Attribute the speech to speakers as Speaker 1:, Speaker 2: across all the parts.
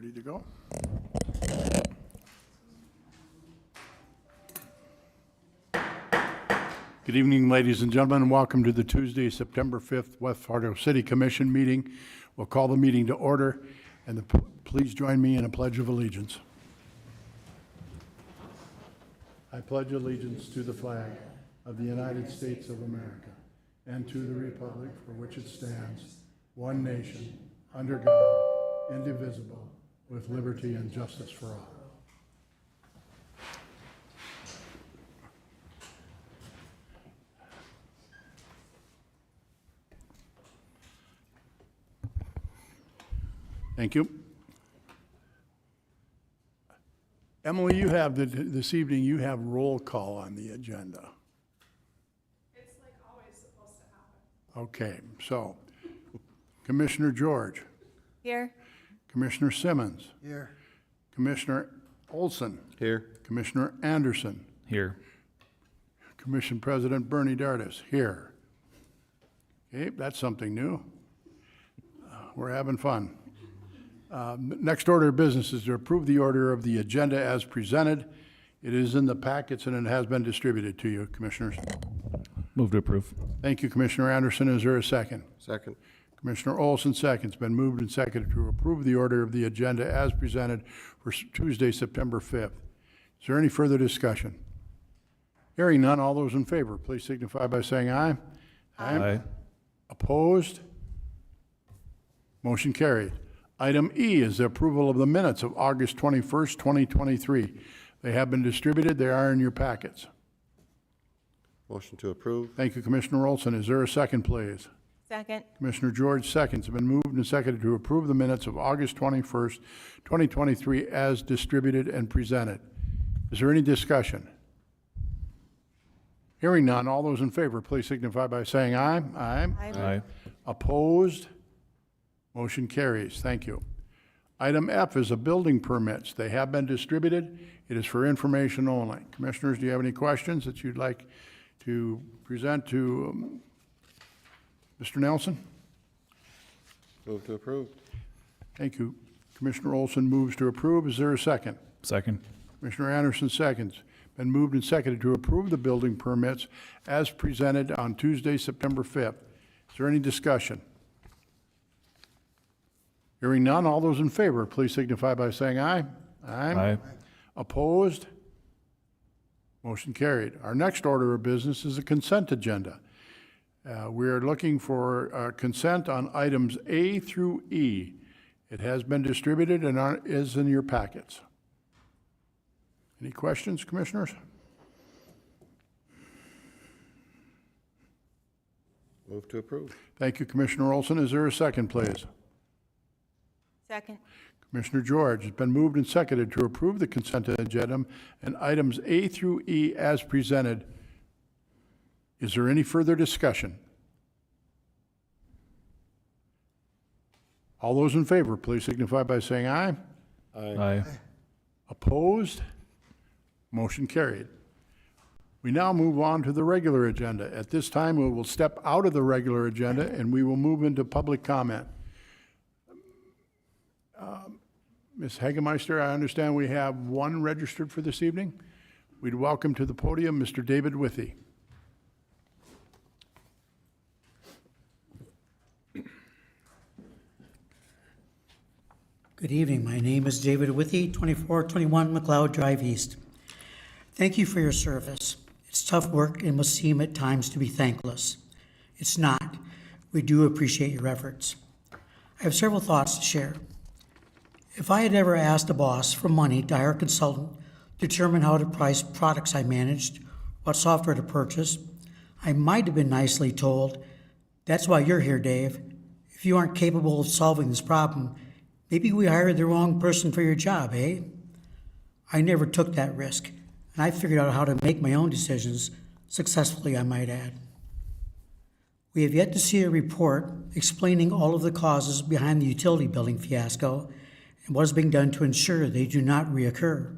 Speaker 1: ready to go. Good evening, ladies and gentlemen, and welcome to the Tuesday, September 5th, West Fargo City Commission meeting. We'll call the meeting to order, and please join me in a pledge of allegiance. I pledge allegiance to the flag of the United States of America and to the republic for which it stands, one nation, under God, indivisible, with liberty and justice for all. Thank you. Emily, you have this evening, you have roll call on the agenda.
Speaker 2: It's like always supposed to happen.
Speaker 1: Okay, so Commissioner George.
Speaker 3: Here.
Speaker 1: Commissioner Simmons.
Speaker 4: Here.
Speaker 1: Commissioner Olson.
Speaker 4: Here.
Speaker 1: Commissioner Anderson.
Speaker 4: Here.
Speaker 1: Commission President Bernie Dardis. Here. Okay, that's something new. We're having fun. Next order of business is to approve the order of the agenda as presented. It is in the packets and it has been distributed to you, Commissioners.
Speaker 4: Move to approve.
Speaker 1: Thank you, Commissioner Anderson. Is there a second?
Speaker 4: Second.
Speaker 1: Commissioner Olson seconds. It's been moved and seconded to approve the order of the agenda as presented for Tuesday, September 5th. Is there any further discussion? Hearing none, all those in favor, please signify by saying aye.
Speaker 4: Aye.
Speaker 1: Opposed? Motion carried. Item E is the approval of the minutes of August 21st, 2023. They have been distributed. They are in your packets.
Speaker 5: Motion to approve.
Speaker 1: Thank you, Commissioner Olson. Is there a second, please?
Speaker 3: Second.
Speaker 1: Commissioner George seconds. Have been moved and seconded to approve the minutes of August 21st, 2023 as distributed and presented. Is there any discussion? Hearing none, all those in favor, please signify by saying aye. Aye.
Speaker 4: Aye.
Speaker 1: Opposed? Motion carries. Thank you. Item F is a building permits. They have been distributed. It is for information only. Commissioners, do you have any questions that you'd like to present to Mr. Nelson?
Speaker 5: Move to approve.
Speaker 1: Thank you. Commissioner Olson moves to approve. Is there a second?
Speaker 4: Second.
Speaker 1: Commissioner Anderson seconds. Been moved and seconded to approve the building permits as presented on Tuesday, September 5th. Is there any discussion? Hearing none, all those in favor, please signify by saying aye.
Speaker 4: Aye.
Speaker 1: Opposed? Motion carried. Our next order of business is a consent agenda. We are looking for consent on items A through E. It has been distributed and is in your packets. Any questions, Commissioners?
Speaker 5: Move to approve.
Speaker 1: Thank you, Commissioner Olson. Is there a second, please?
Speaker 3: Second.
Speaker 1: Commissioner George, it's been moved and seconded to approve the consent agenda and items A through E as presented. Is there any further discussion? All those in favor, please signify by saying aye.
Speaker 4: Aye.
Speaker 1: Opposed? Motion carried. We now move on to the regular agenda. At this time, we will step out of the regular agenda and we will move into public comment. Ms. Hagemeister, I understand we have one registered for this evening. We'd welcome to the podium Mr. David Withy.
Speaker 6: Good evening. My name is David Withy, 2421 McLeod Drive East. Thank you for your service. It's tough work and must seem at times to be thankless. It's not. We do appreciate your efforts. I have several thoughts to share. If I had ever asked a boss for money to hire a consultant to determine how to price products I managed, what software to purchase, I might have been nicely told, "That's why you're here, Dave. If you aren't capable of solving this problem, maybe we hired the wrong person for your job, eh?" I never took that risk, and I figured out how to make my own decisions, successfully I might add. We have yet to see a report explaining all of the causes behind the utility billing fiasco and what is being done to ensure they do not reoccur.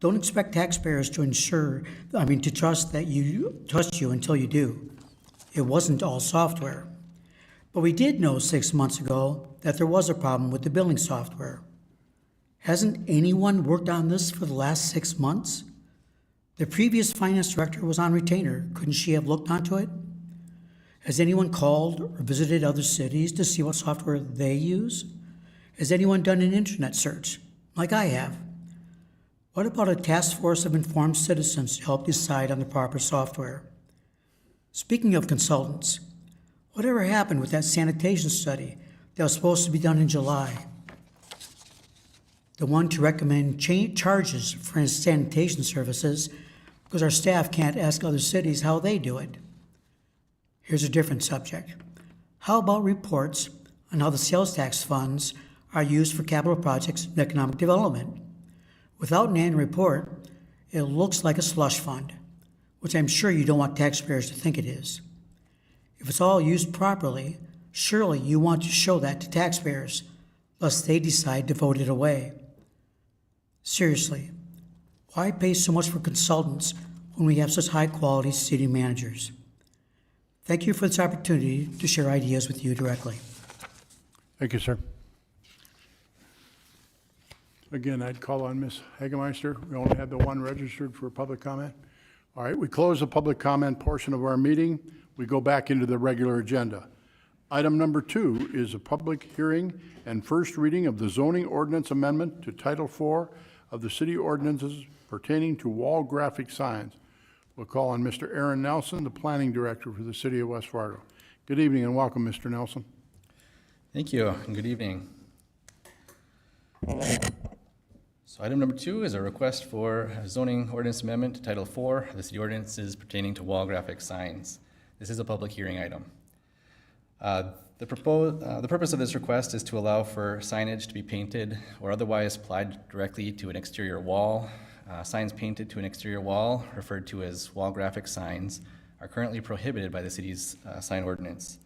Speaker 6: Don't expect taxpayers to trust you until you do. It wasn't all software. But we did know 6 months ago that there was a problem with the billing software. Hasn't anyone worked on this for the last 6 months? The previous finance director was on retainer. Couldn't she have looked onto it? Has anyone called or visited other cities to see what software they use? Has anyone done an internet search, like I have? What about a task force of informed citizens to help decide on the proper software? Speaking of consultants, whatever happened with that sanitation study that was supposed to be done in July? The one to recommend charges for sanitation services because our staff can't ask other cities how they do it. Here's a different subject. How about reports on how the sales tax funds are used for capital projects and economic development? Without an annual report, it looks like a slush fund, which I'm sure you don't want taxpayers to think it is. If it's all used properly, surely you want to show that to taxpayers, lest they decide to vote it away. Seriously, why pay so much for consultants when we have such high-quality city managers? Thank you for this opportunity to share ideas with you directly.
Speaker 1: Thank you, sir. Again, I'd call on Ms. Hagemeister. We only had the one registered for public comment. All right, we close the public comment portion of our meeting. We go back into the regular agenda. Item number 2 is a public hearing and first reading of the zoning ordinance amendment to Title IV of the city ordinances pertaining to wall graphic signs. We'll call on Mr. Aaron Nelson, the planning director for the city of West Fargo. Good evening and welcome, Mr. Nelson.
Speaker 7: Thank you, and good evening. So item number 2 is a request for a zoning ordinance amendment to Title IV of the city ordinances pertaining to wall graphic signs. This is a public hearing item. The purpose of this request is to allow for signage to be painted or otherwise applied directly to an exterior wall. Signs painted to an exterior wall, referred to as wall graphic signs, are currently prohibited by the city's sign ordinance.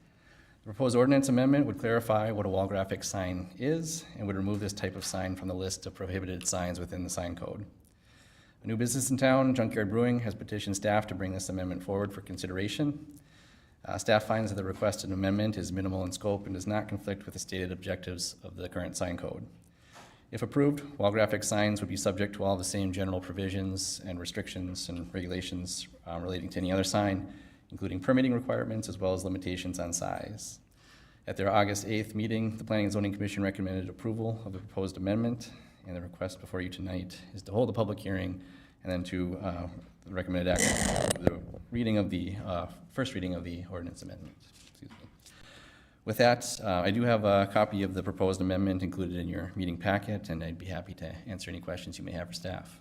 Speaker 7: The proposed ordinance amendment would clarify what a wall graphic sign is and would remove this type of sign from the list of prohibited signs within the sign code. A new business in town, Junkyard Brewing, has petitioned staff to bring this amendment forward for consideration. Staff finds that the requested amendment is minimal in scope and does not conflict with the stated objectives of the current sign code. If approved, wall graphic signs would be subject to all the same general provisions and restrictions and regulations relating to any other sign, including permitting requirements as well as limitations on size. At their August 8th meeting, the Planning and Zoning Commission recommended approval of the proposed amendment, and the request before you tonight is to hold a public hearing and then to the recommended action, the reading of the first reading of the ordinance amendment. Excuse me. With that, I do have a copy of the proposed amendment included in your meeting packet, and I'd be happy to answer any questions you may have for staff.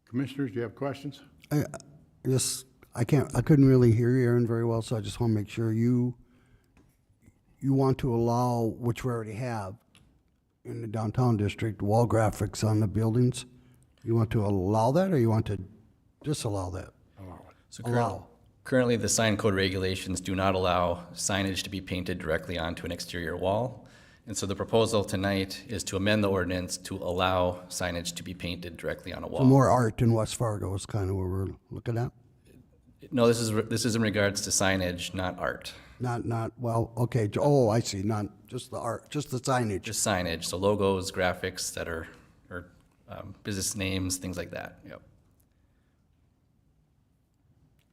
Speaker 1: Commissioners, do you have questions?
Speaker 8: I couldn't really hear you, Aaron, very well, so I just want to make sure you want to allow, which we already have in the downtown district, wall graphics on the buildings. You want to allow that, or you want to disallow that?
Speaker 7: So
Speaker 8: Allow.
Speaker 7: currently, the sign code regulations do not allow signage to be painted directly onto an exterior wall. And so the proposal tonight is to amend the ordinance to allow signage to be painted directly on a wall.
Speaker 8: So more art in West Fargo is kind of what we're looking at?
Speaker 7: No, this is in regards to signage, not art.
Speaker 8: Well, okay, oh, I see, not just the art, just the signage.
Speaker 7: Just signage, so logos, graphics that are business names, things like that. Yep.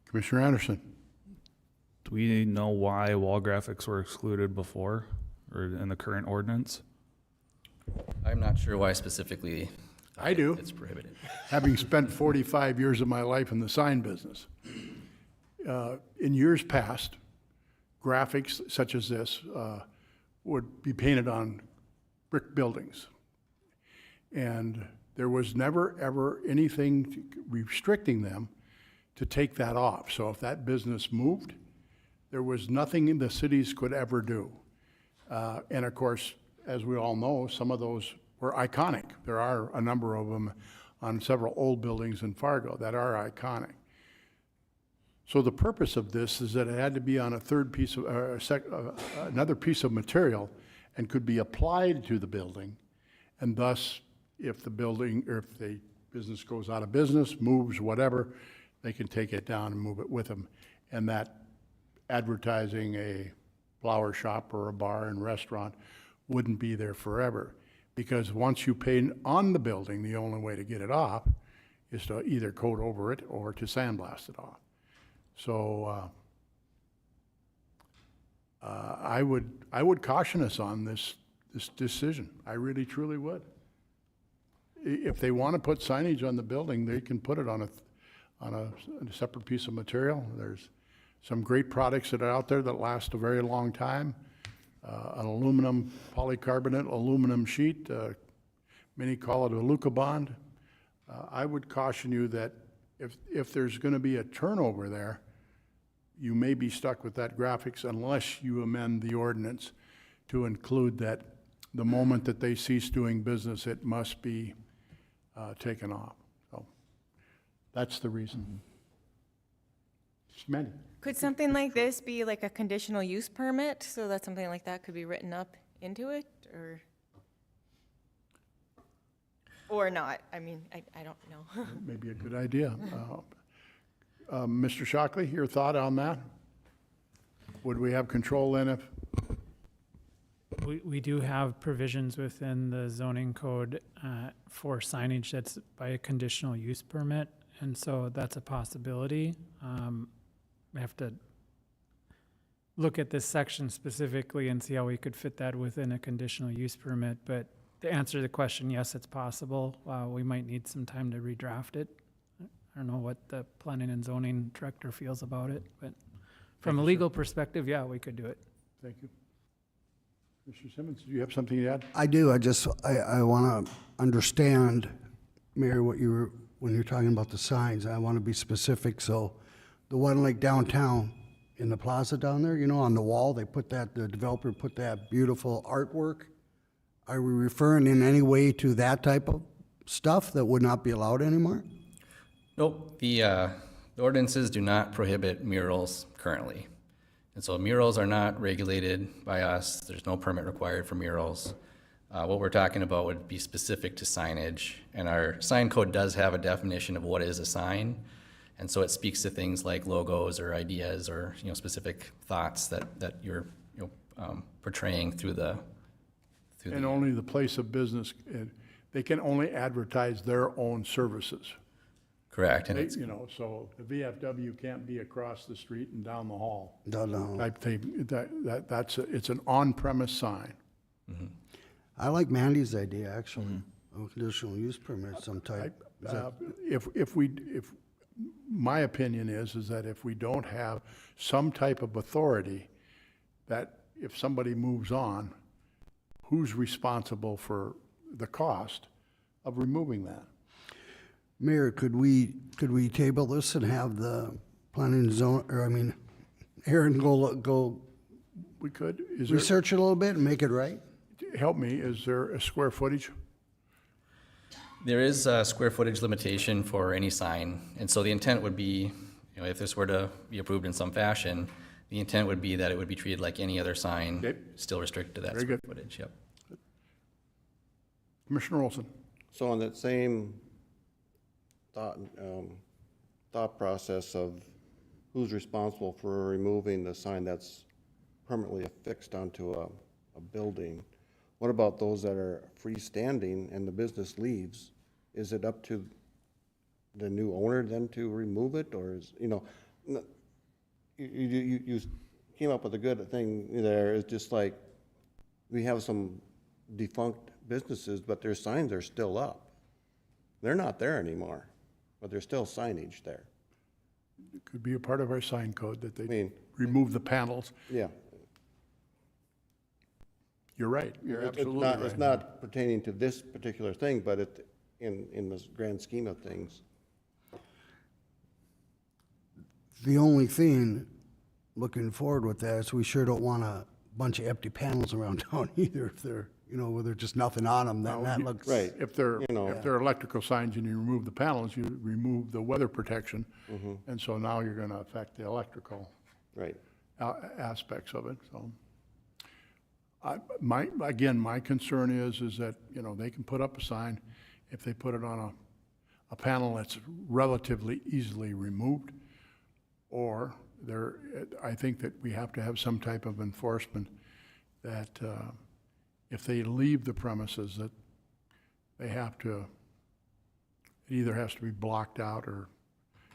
Speaker 1: Commissioner Anderson.
Speaker 4: Do we know why wall graphics were excluded before or in the current ordinance?
Speaker 7: I'm not sure why specifically
Speaker 1: I do,
Speaker 7: it's prohibited.
Speaker 1: having spent 45 years of my life in the sign business. In years past, graphics such as this would be painted on brick buildings. And there was never, ever anything restricting them to take that off. So if that business moved, there was nothing the cities could ever do. And of course, as we all know, some of those were iconic. There are a number of them on several old buildings in Fargo that are iconic. So the purpose of this is that it had to be on a third piece of, another piece of material and could be applied to the building. And thus, if the building, or if the business goes out of business, moves, whatever, they can take it down and move it with them. And that advertising a flower shop or a bar and restaurant wouldn't be there forever. Because once you paint on the building, the only way to get it off is to either coat over it or to sandblast it off. So I would caution us on this decision. I really, truly would. If they want to put signage on the building, they can put it on a separate piece of material. There's some great products that are out there that last a very long time. An aluminum polycarbonate aluminum sheet. Many call it a Lucabond. I would caution you that if there's going to be a turnover there, you may be stuck with that graphics unless you amend the ordinance to include that the moment that they cease doing business, it must be taken off. So that's the reason. Smitty.
Speaker 3: Could something like this be like a conditional use permit, so that something like that could be written up into it, or not? I mean, I don't know.
Speaker 1: Maybe a good idea. Mr. Shockley, your thought on that? Would we have control then if,
Speaker 9: We do have provisions within the zoning code for signage that's by a conditional use permit, and so that's a possibility. We have to look at this section specifically and see how we could fit that within a conditional use permit, but to answer the question, yes, it's possible. We might need some time to redraft it. I don't know what the planning and zoning director feels about it, but from a legal perspective, yeah, we could do it.
Speaker 1: thank you. Mr. Simmons, do you have something to add?
Speaker 8: I do. I want to understand, Mayor, when you're talking about the signs, I want to be specific. So the one like downtown in the plaza down there, you know, on the wall, the developer put that beautiful artwork. Are we referring in any way to that type of stuff that would not be allowed anymore?
Speaker 7: Nope, the ordinances do not prohibit murals currently. And so murals are not regulated by us. There's no permit required for murals. What we're talking about would be specific to signage. And our sign code does have a definition of what is a sign. And so it speaks to things like logos or ideas or, you know, specific thoughts that you're, you know, portraying through the.
Speaker 1: And only the place of business, they can only advertise their own services.
Speaker 7: Correct. And it's,
Speaker 1: You know, so the VFW can't be across the street and down the hall
Speaker 8: No.
Speaker 1: type thing. It's an on-premise sign.
Speaker 8: I like Mandy's idea, actually, of conditional use permit some type.
Speaker 1: My opinion is that if we don't have some type of authority, that if somebody moves on, who's responsible for the cost of removing that?
Speaker 8: Mayor, could we table this and have the planning zone, Aaron go
Speaker 1: We could, is there,
Speaker 8: research it a little bit and make it right?
Speaker 1: help me, is there a square footage?
Speaker 7: there is a square footage limitation for any sign. And so the intent would be, you know, if this were to be approved in some fashion, the intent would be that it would be treated like any other sign,
Speaker 1: Okay.
Speaker 7: still restricted to that
Speaker 1: Very
Speaker 7: square
Speaker 1: good.
Speaker 7: footage, yep.
Speaker 1: Commissioner Olson?
Speaker 5: So on that same thought process of who's responsible for removing the sign that's permanently affixed onto a building, what about those that are freestanding and the business leaves? Is it up to the new owner then to remove it, or is, you know, you came up with a good thing there. It's just like, we have some defunct businesses, but their signs are still up. They're not there anymore, but there's still signage there.
Speaker 1: It could be a part of our sign code that
Speaker 5: I
Speaker 1: they
Speaker 5: mean,
Speaker 1: remove the panels.
Speaker 5: yeah.
Speaker 1: You're right, you're
Speaker 5: It's
Speaker 1: absolutely
Speaker 5: not,
Speaker 1: right.
Speaker 5: it's not pertaining to this particular thing, but it, in the grand scheme of things.
Speaker 8: The only thing, looking forward with that, is we sure don't want a bunch of empty panels around town either, if they're you know, where there's just nothing on them, then that looks.
Speaker 5: Right.
Speaker 1: If they're,
Speaker 5: You know.
Speaker 1: if they're electrical signs and you remove the panels, you remove the weather protection. And so now you're gonna affect the electrical
Speaker 5: Right.
Speaker 1: aspects of it, so. My concern is that, you know, they can put up a sign if they put it on a panel that's relatively easily removed, or I think that we have to have some type of enforcement that, if they leave the premises, that they have to, it either has to be blocked out or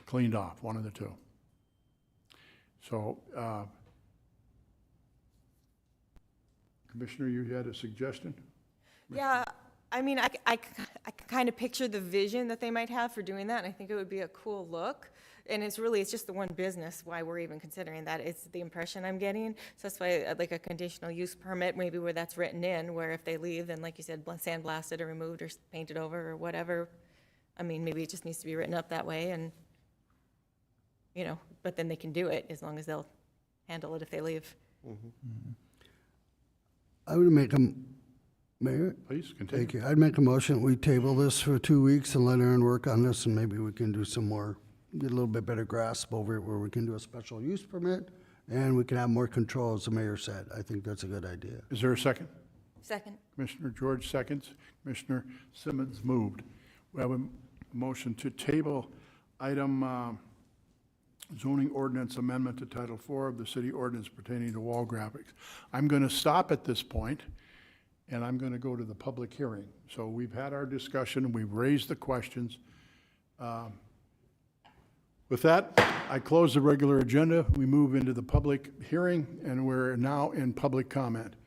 Speaker 1: cleaned off, one of the two. So, Commissioner, you had a suggestion?
Speaker 3: Yeah, I mean, I can kind of picture the vision that they might have for doing that, and I think it would be a cool look. And it's just the one business why we're even considering that. It's the impression I'm getting. So that's why I'd like a conditional use permit, maybe where that's written in, where if they leave, then like you said, sandblasted or removed or painted over or whatever. I mean, maybe it just needs to be written up that way and, you know, but then they can do it as long as they'll handle it if they leave.
Speaker 8: I would make a, Mayor?
Speaker 1: Please, continue.
Speaker 8: Thank you. I'd make a motion, that we table this for 2 weeks and let Aaron work on this, and maybe we can do some more, get a little bit better grasp over it, where we can do a special use permit, and we can have more control, as the mayor said. I think that's a good idea.
Speaker 1: Is there a second?
Speaker 3: Second.
Speaker 1: Commissioner George seconds. Commissioner Simmons moved. We have a motion to table item zoning ordinance amendment to Title IV of the city ordinance pertaining to wall graphics. I'm going to stop at this point, and I'm going to go to the public hearing. So we've had our discussion, we've raised the questions. With that, I close the regular agenda. We move into the public hearing, and we're now in public comment.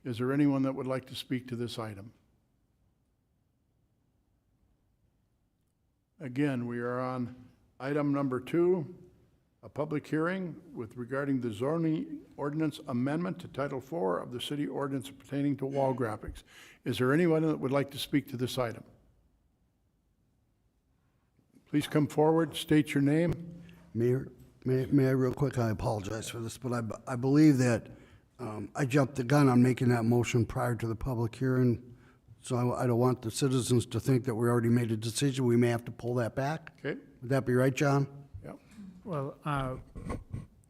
Speaker 1: Is there anyone that would like to speak to this item? Again, we are on item number 2, a public hearing regarding the zoning ordinance amendment to Title IV of the city ordinance pertaining to wall graphics. Is there anyone that would like to speak to this item? Please come forward, state your name.
Speaker 8: Mayor, may I real quick, I apologize for this, but I believe that I jumped the gun on making that motion prior to the public hearing, so I don't want the citizens to think that we already made a decision. We may have to pull that back.
Speaker 1: Okay?
Speaker 8: Would that be right, John?
Speaker 1: Yep.
Speaker 9: Well,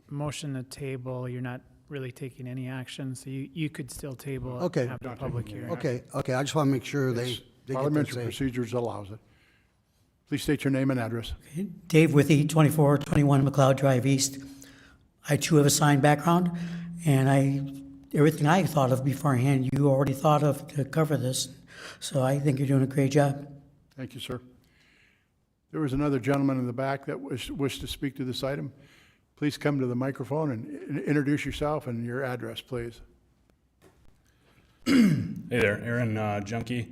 Speaker 9: motion to table, you're not really taking any action, so you could still table it
Speaker 8: Okay.
Speaker 9: after
Speaker 1: Not
Speaker 9: public
Speaker 1: taking any
Speaker 9: hearing.
Speaker 8: Okay, I just want to make sure they get their
Speaker 1: Parliamentary
Speaker 8: say.
Speaker 1: procedures allows it. Please state your name and address.
Speaker 6: Dave Withy, 2421 McLeod Drive East. I too have a sign background, and everything I thought of beforehand, you already thought of to cover this. So I think you're doing a great job.
Speaker 1: Thank you, sir. There was another gentleman in the back that wished to speak to this item. Please come to the microphone and introduce yourself and your address, please.
Speaker 10: Hey there, Aaron Junkie.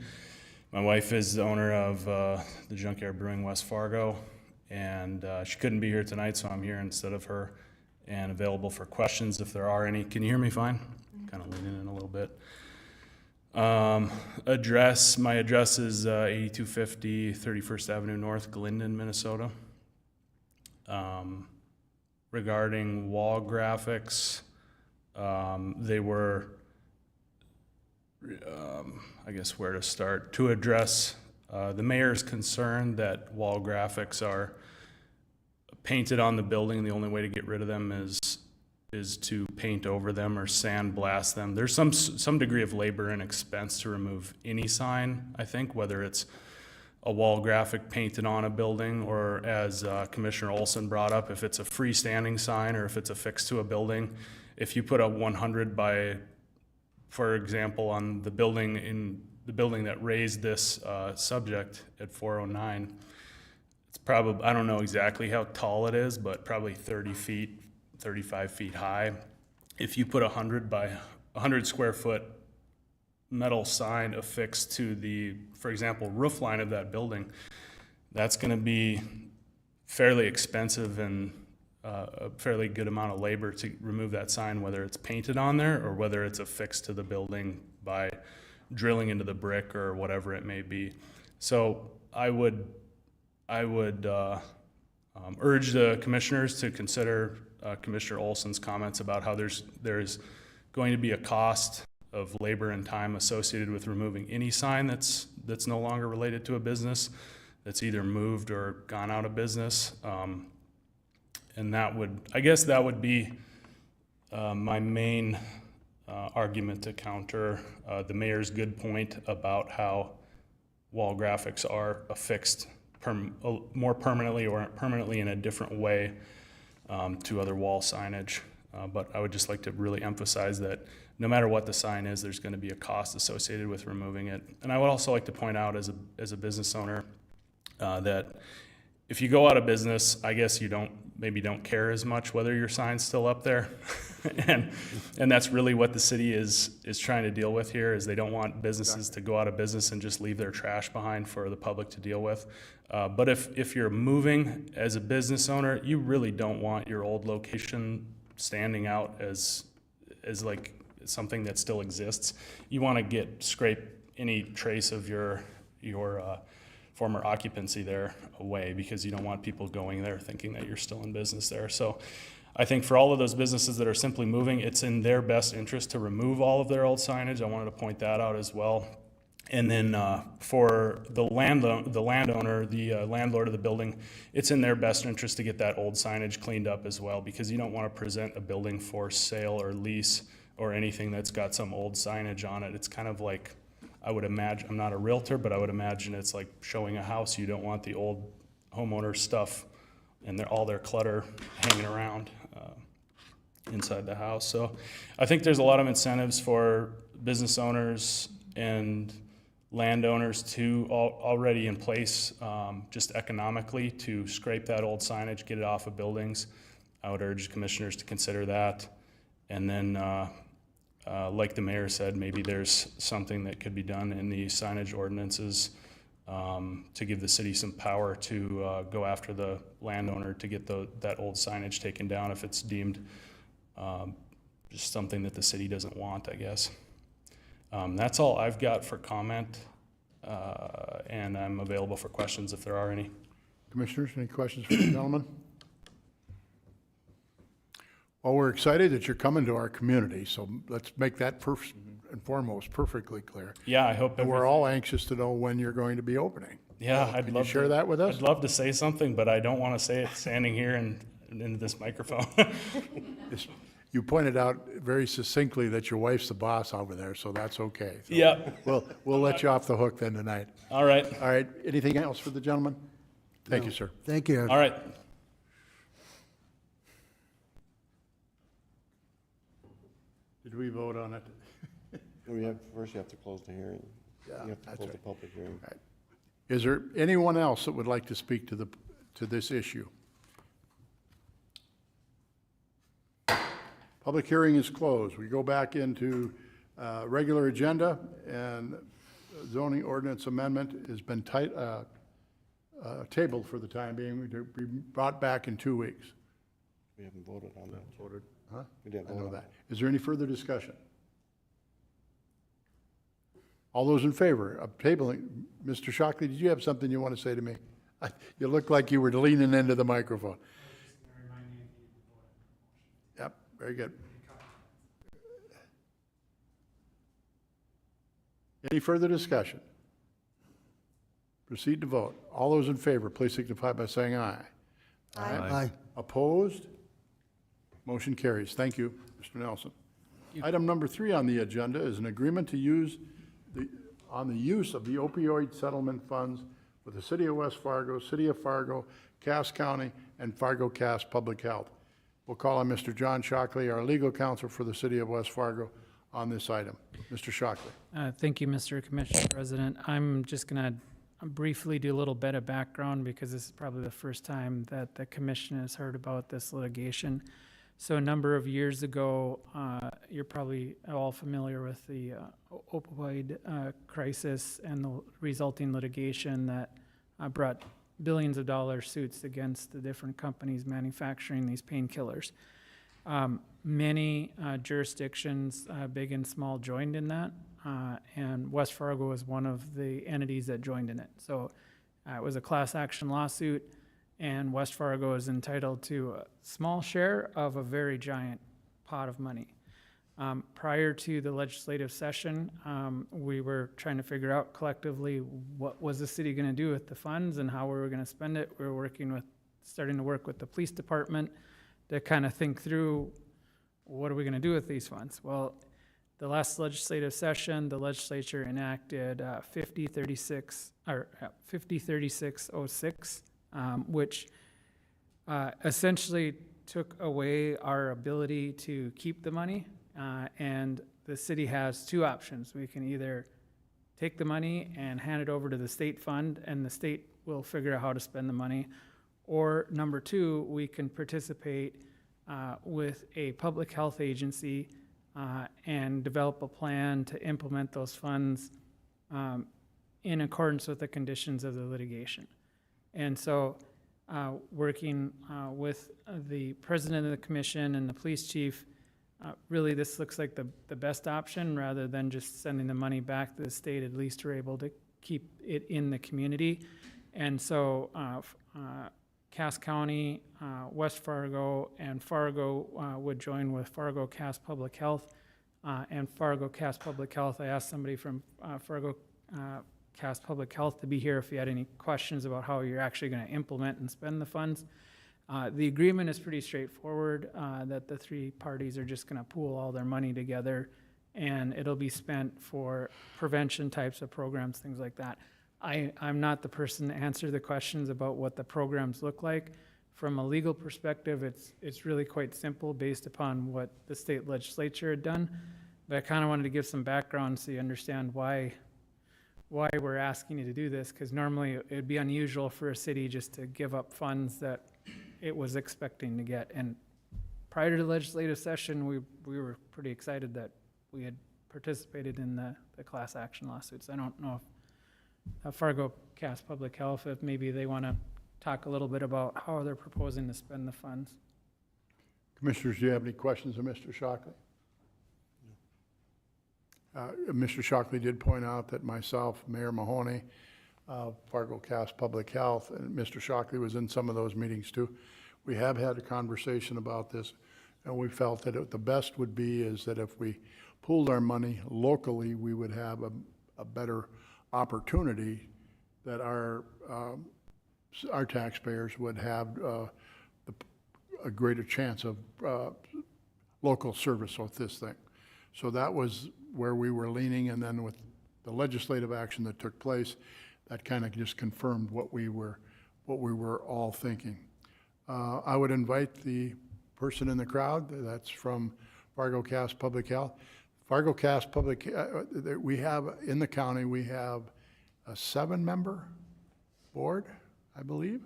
Speaker 10: My wife is the owner of the Junkyard Brewing West Fargo, and she couldn't be here tonight, so I'm here instead of her and available for questions if there are any. Can you hear me fine? Kind of leaning in a little bit. My address is 8250 31st Avenue North, Glendon, Minnesota. Regarding wall graphics, they were, I guess where to start, to address the mayor's concern that wall graphics are painted on the building. The only way to get rid of them is to paint over them or sandblast them. There's some degree of labor and expense to remove any sign, I think, whether it's a wall graphic painted on a building, or as Commissioner Olson brought up, if it's a freestanding sign or if it's affixed to a building. If you put a 100 by, for example, on the building that raised this subject at 409, it's probably, I don't know exactly how tall it is, but probably 30 feet, 35 feet high. If you put 100 square foot metal sign affixed to the, for example, roof line of that building, that's going to be fairly expensive and a fairly good amount of labor to remove that sign, whether it's painted on there or whether it's affixed to the building by drilling into the brick or whatever it may be. So I would urge the commissioners to consider Commissioner Olson's comments about how there's going to be a cost of labor and time associated with removing any sign that's no longer related to a business, that's either moved or gone out of business. And I guess that would be my main argument to counter the mayor's good point about how wall graphics are affixed more permanently or permanently in a different way to other wall signage. But I would just like to really emphasize that no matter what the sign is, there's going to be a cost associated with removing it. And I would also like to point out as a business owner that if you go out of business, I guess you maybe don't care as much whether your sign's still up there. and that's really what the city is trying to deal with here, is they don't want businesses to go out of business and just leave their trash behind for the public to deal with. But if you're moving as a business owner, you really don't want your old location standing out as like something that still exists. You want to scrape any trace of your former occupancy there away, because you don't want people going there thinking that you're still in business there. So I think for all of those businesses that are simply moving, it's in their best interest to remove all of their old signage. I wanted to point that out as well. And then for the landowner, the landlord of the building, it's in their best interest to get that old signage cleaned up as well, because you don't want to present a building for sale or lease or anything that's got some old signage on it. It's kind of like, I would imagine, I'm not a realtor, but I would imagine it's like showing a house. You don't want the old homeowner stuff and all their clutter hanging around inside the house. So I think there's a lot of incentives for business owners and landowners to already in place, just economically, to scrape that old signage, get it off of buildings. I would urge commissioners to consider that. And then like the mayor said, maybe there's something that could be done in the signage ordinances to give the city some power to go after the landowner to get that old signage taken down if it's deemed just something that the city doesn't want, I guess. That's all I've got for comment, and I'm available for questions if there are any.
Speaker 1: Commissioners, any questions for the gentleman? Well, we're excited that you're coming to our community, so let's make that first and foremost perfectly clear.
Speaker 10: Yeah, I hope
Speaker 1: And we're all anxious to know when you're going to be opening.
Speaker 10: Yeah,
Speaker 1: Can you share that with us?
Speaker 10: I'd love to say something, but I don't want to say it standing here and into this microphone.
Speaker 1: You pointed out very succinctly that your wife's the boss over there, so that's okay. So
Speaker 10: Yeah.
Speaker 1: We'll let you off the hook then tonight.
Speaker 10: All right.
Speaker 1: All right, anything else for the gentleman? Thank you, sir.
Speaker 8: Thank you.
Speaker 10: All right.
Speaker 1: Did we vote on it?
Speaker 5: First you have to close the hearing.
Speaker 1: Yeah,
Speaker 5: You have to
Speaker 1: that's
Speaker 5: close the
Speaker 1: right.
Speaker 5: public hearing.
Speaker 1: Is there anyone else that would like to speak to this issue? Public hearing is closed. We go back into regular agenda, and zoning ordinance amendment has been tabled for the time being, to be brought back in 2 weeks.
Speaker 5: We haven't voted on that.
Speaker 1: Voted, huh?
Speaker 5: We didn't
Speaker 1: I
Speaker 5: vote
Speaker 1: know
Speaker 5: on
Speaker 1: that. Is there any further discussion? All those in favor of tabling, Mr. Shockley, did you have something you want to say to me? You look like you were leaning into the microphone. Yep, very good. Any further discussion? Proceed to vote. All those in favor, please signify by saying aye.
Speaker 8: Aye.
Speaker 1: Opposed? Motion carries. Thank you, Mr. Nelson. Item number 3 on the agenda is an agreement to use the use of the opioid settlement funds with the City of West Fargo, City of Fargo, Cass County, and Fargo Cass Public Health. We'll call on Mr. John Shockley, our legal counsel for the City of West Fargo, on this item. Mr. Shockley.
Speaker 9: Thank you, Mr. Commissioner President. I'm just going to briefly do a little bit of background because this is probably the first time that the commission has heard about this litigation. So a number of years ago, you're probably all familiar with the opioid crisis and the resulting litigation that brought billions of dollars suits against the different companies manufacturing these painkillers. Many jurisdictions, big and small, joined in that, and West Fargo was one of the entities that joined in it. So it was a class action lawsuit, and West Fargo is entitled to a small share of a very giant pot of money. Prior to the legislative session, we were trying to figure out collectively what was the city going to do with the funds and how we were going to spend it. We were starting to work with the police department to kind of think through what are we going to do with these funds. Well, the last legislative session, the legislature enacted 503606, which essentially took away our ability to keep the money. And the city has two options. We can either take the money and hand it over to the state fund, and the state will figure out how to spend the money. Or number two, we can participate with a public health agency and develop a plan to implement those funds in accordance with the conditions of the litigation. And so working with the president of the commission and the police chief, really this looks like the best option rather than just sending the money back to the state. At least we're able to keep it in the community. And so Cass County, West Fargo, and Fargo would join with Fargo Cass Public Health. And Fargo Cass Public Health, I asked somebody from Fargo Cass Public Health to be here if you had any questions about how you're actually going to implement and spend the funds. The agreement is pretty straightforward, that the three parties are just going to pool all their money together, and it'll be spent for prevention types of programs, things like that. I'm not the person to answer the questions about what the programs look like. From a legal perspective, it's really quite simple based upon what the state legislature had done. But I kind of wanted to give some background so you understand why we're asking you to do this, because normally it'd be unusual for a city just to give up funds that it was expecting to get. And prior to the legislative session, we were pretty excited that we had participated in the class action lawsuits. I don't know if Fargo Cass Public Health, if maybe they want to talk a little bit about how they're proposing to spend the funds.
Speaker 1: Commissioners, do you have any questions of Mr. Shockley? Mr. Shockley did point out that myself, Mayor Mahoney, Fargo Cass Public Health, and Mr. Shockley was in some of those meetings too. We have had a conversation about this, and we felt that the best would be is that if we pooled our money locally, we would have a better opportunity that our taxpayers would have a greater chance of local service with this thing. So that was where we were leaning, and then with the legislative action that took place, that kind of just confirmed what we were all thinking. I would invite the person in the crowd that's from Fargo Cass Public Health. Fargo Cass Public, we have in the county, we have a 7-member board, I believe.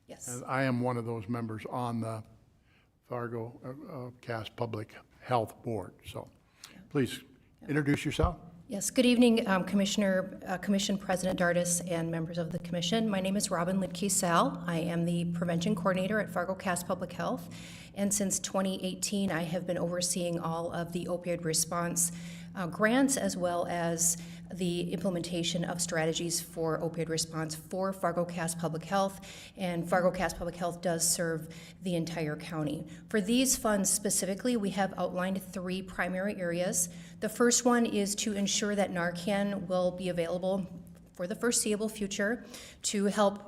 Speaker 11: Yes.
Speaker 1: And I am one of those members on the Fargo Cass Public Health Board. So please introduce yourself.
Speaker 11: Yes. Good evening, Commission President Dardis and members of the Commission. My name is Robin Lidke-Sal. I am the Prevention Coordinator at Fargo Cass Public Health. And since 2018, I have been overseeing all of the opioid response grants, as well as the implementation of strategies for opioid response for Fargo Cass Public Health, and Fargo Cass Public Health does serve the entire county. For these funds specifically, we have outlined 3 primary areas. The first one is to ensure that Narcan will be available for the foreseeable future to help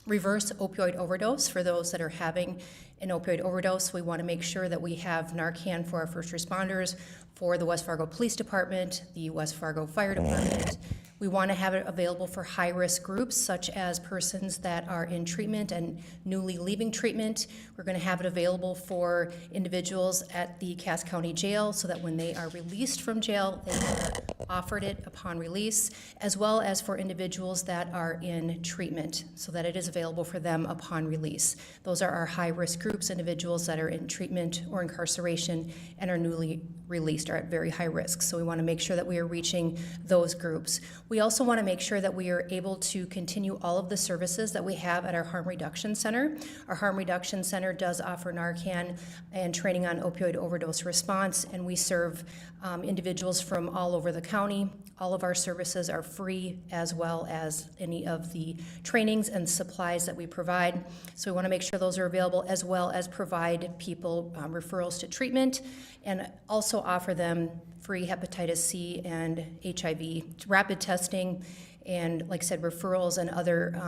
Speaker 11: reverse opioid overdose for those that are having an opioid overdose. We want to make sure that we have Narcan for our first responders, for the West Fargo Police Department, the West Fargo Fire Department. We want to have it available for high-risk groups, such as persons that are in treatment and newly leaving treatment. We're going to have it available for individuals at the Cass County Jail, so that when they are released from jail, they are offered it upon release, as well as for individuals that are in treatment, so that it is available for them upon release. Those are our high-risk groups, individuals that are in treatment or incarceration and are newly released, are at very high risk. So we want to make sure that we are reaching those groups. We also want to make sure that we are able to continue all of the services that we have at our Harm Reduction Center. Our Harm Reduction Center does offer Narcan and training on opioid overdose response, and we serve individuals from all over the county. All of our services are free, as well as any of the trainings and supplies that we provide. So we want to make sure those are available, as well as provide people referrals to treatment, and also offer them free hepatitis C and HIV rapid testing, and like I said, referrals and other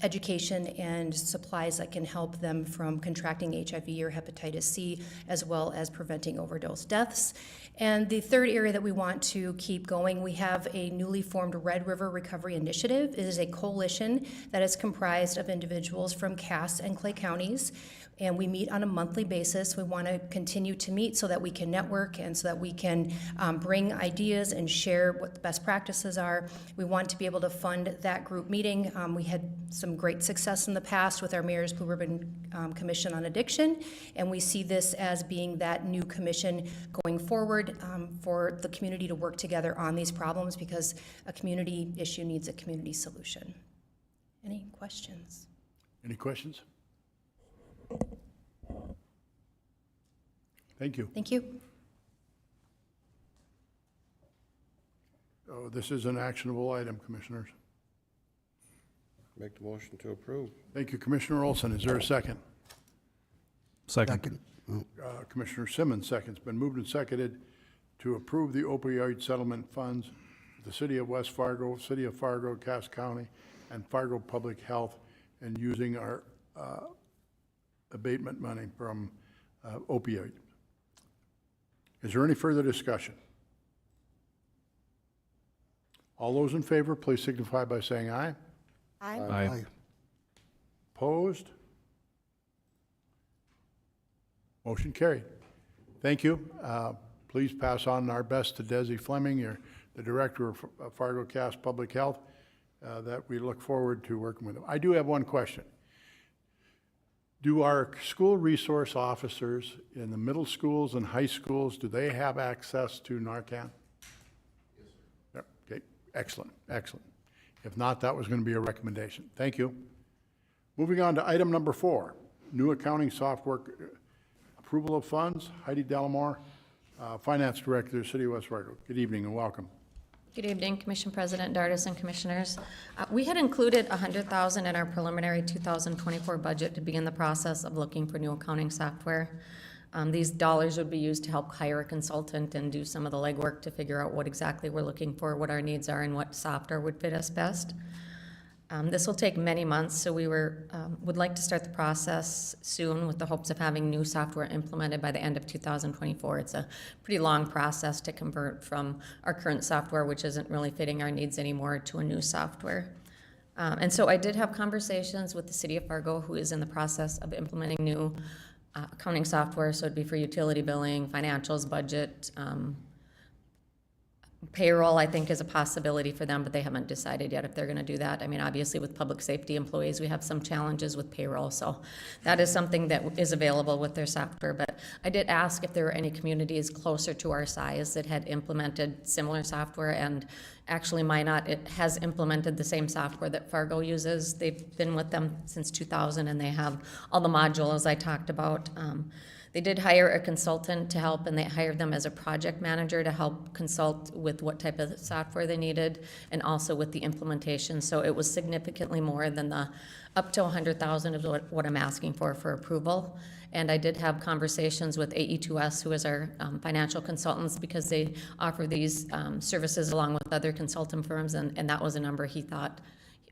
Speaker 11: education and supplies that can help them from contracting HIV or hepatitis C, as well as preventing overdose deaths. And the third area that we want to keep going, we have a newly formed Red River Recovery Initiative. It is a coalition that is comprised of individuals from Cass and Clay counties, and we meet on a monthly basis. We want to continue to meet so that we can network and so that we can bring ideas and share what the best practices are. We want to be able to fund that group meeting. We had some great success in the past with our Mayor's Blue Ribbon Commission on Addiction, and we see this as being that new commission going forward for the community to work together on these problems, because a community issue needs a community solution. Any questions?
Speaker 1: Any questions? Thank you.
Speaker 11: Thank you.
Speaker 1: Oh, this is an actionable item, Commissioners.
Speaker 5: Make the motion to approve.
Speaker 1: Thank you, Commissioner Olson. Is there a second?
Speaker 4: Second.
Speaker 8: Second. Oh,
Speaker 1: Commissioner Simmons seconds. Been moved and seconded to approve the opioid settlement funds, the City of West Fargo, City of Fargo, Cass County, and Fargo Public Health, and using our abatement money from opioid. Is there any further discussion? All those in favor, please signify by saying aye.
Speaker 3: Aye.
Speaker 4: Aye.
Speaker 1: Opposed? Motion carried. Thank you. Please pass on our best to Desi Fleming, the Director of Fargo Cass Public Health, that we look forward to working with them. I do have one question. Do our school resource officers in the middle schools and high schools, do they have access to Narcan? Yes, sir. Yep. Okay, excellent, excellent. If not, that was going to be a recommendation. Thank you. Moving on to item number 4, new accounting software approval of funds. Heidi Delamore, Finance Director, City of West Fargo. Good evening and welcome.
Speaker 12: Good evening, Commission President Dardis and Commissioners. We had included $100,000 in our preliminary 2024 budget to begin the process of looking for new accounting software. These dollars would be used to help hire a consultant and do some of the legwork to figure out what exactly we're looking for, what our needs are, and what software would fit us best. This will take many months, so we would like to start the process soon with the hopes of having new software implemented by the end of 2024. It's a pretty long process to convert from our current software, which isn't really fitting our needs anymore, to a new software. And so I did have conversations with the City of Fargo, who is in the process of implementing new accounting software, so it'd be for utility billing, financials, budget, payroll, I think, is a possibility for them, but they haven't decided yet if they're going to do that. I mean, obviously, with public safety employees, we have some challenges with payroll, so that is something that is available with their software. But I did ask if there were any communities closer to our size that had implemented similar software, and actually Minot, it has implemented the same software that Fargo uses. They've been with them since 2000, and they have all the modules I talked about. They did hire a consultant to help, and they hired them as a project manager to help consult with what type of software they needed and also with the implementation. So it was significantly more than the up to $100,000 is what I'm asking for approval. And I did have conversations with AE2S, who is our financial consultants, because they offer these services along with other consultant firms, and that was a number he thought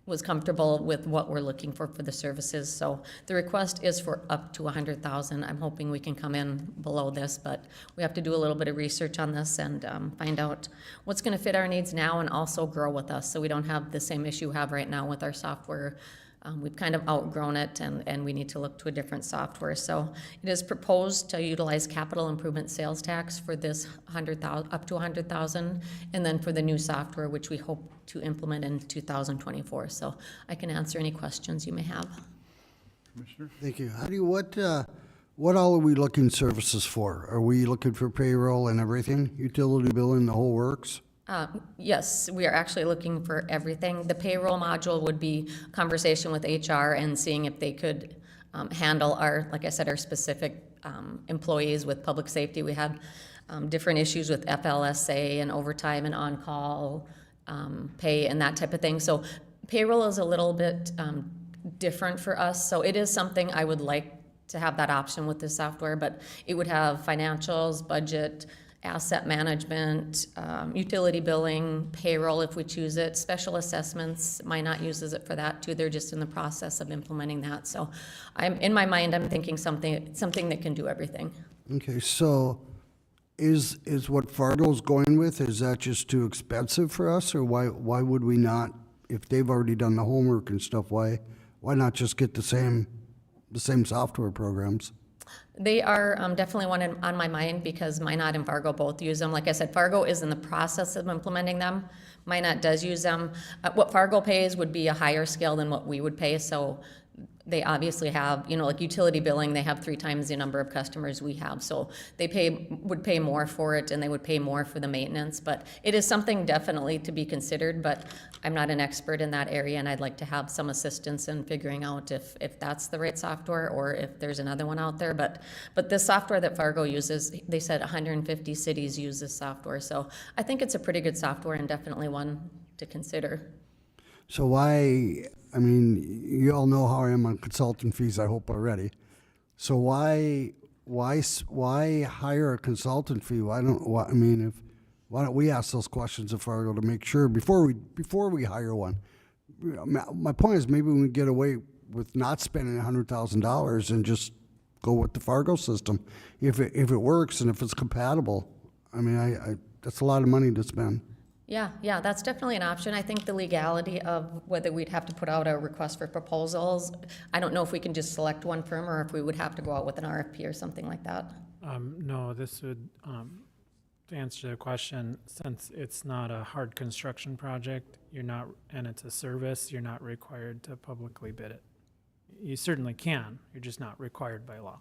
Speaker 12: was comfortable with what we're looking for the services. So the request is for up to $100,000. I'm hoping we can come in below this, but we have to do a little bit of research on this and find out what's going to fit our needs now and also grow with us, so we don't have the same issue we have right now with our software. We've kind of outgrown it, and we need to look to a different software. So it is proposed to utilize capital improvement sales tax for this up to $100,000, and then for the new software, which we hope to implement in 2024. So I can answer any questions you may have.
Speaker 1: Commissioner?
Speaker 8: thank you. Heidi, what all are we looking services for? Are we looking for payroll and everything? Utility billing, the whole works?
Speaker 12: Yes, we are actually looking for everything. The payroll module would be conversation with HR and seeing if they could handle our, like I said, our specific employees with public safety. We had different issues with FLSA and overtime and on-call pay and that type of thing. So payroll is a little bit different for us. So it is something I would like to have that option with this software, but it would have financials, budget, asset management, utility billing, payroll if we choose it, special assessments. Minot uses it for that too. They're just in the process of implementing that. So in my mind, I'm thinking something that can do everything.
Speaker 8: Okay, so is what Fargo's going with, is that just too expensive for us, or why would we not, if they've already done the homework and stuff, why not just get the same software programs?
Speaker 12: They are definitely one on my mind because Minot and Fargo both use them. Like I said, Fargo is in the process of implementing them. Minot does use them. What Fargo pays would be a higher scale than what we would pay, so they obviously have, like utility billing, they have 3 times the number of customers we have. So they would pay more for it and they would pay more for the maintenance. But it is something definitely to be considered, but I'm not an expert in that area and I'd like to have some assistance in figuring out if that's the right software or if there's another one out there. But this software that Fargo uses, they said 150 cities use this software. So I think it's a pretty good software and definitely one to consider.
Speaker 8: So why, I mean, you all know how I am on consultant fees, I hope already. So why hire a consultant fee? Why don't we ask those questions of Fargo to make sure before we hire one? My point is maybe we can get away with not spending $100,000 and just go with the Fargo system if it works and if it's compatible. I mean, that's a lot of money to spend.
Speaker 12: Yeah, that's definitely an option. I think the legality of whether we'd have to put out a request for proposals, I don't know if we can just select one firm or if we would have to go out with an RFP or something like that.
Speaker 9: No, this would, to answer the question, since it's not a hard construction project, and it's a service, you're not required to publicly bid it. You certainly can, you're just not required by law.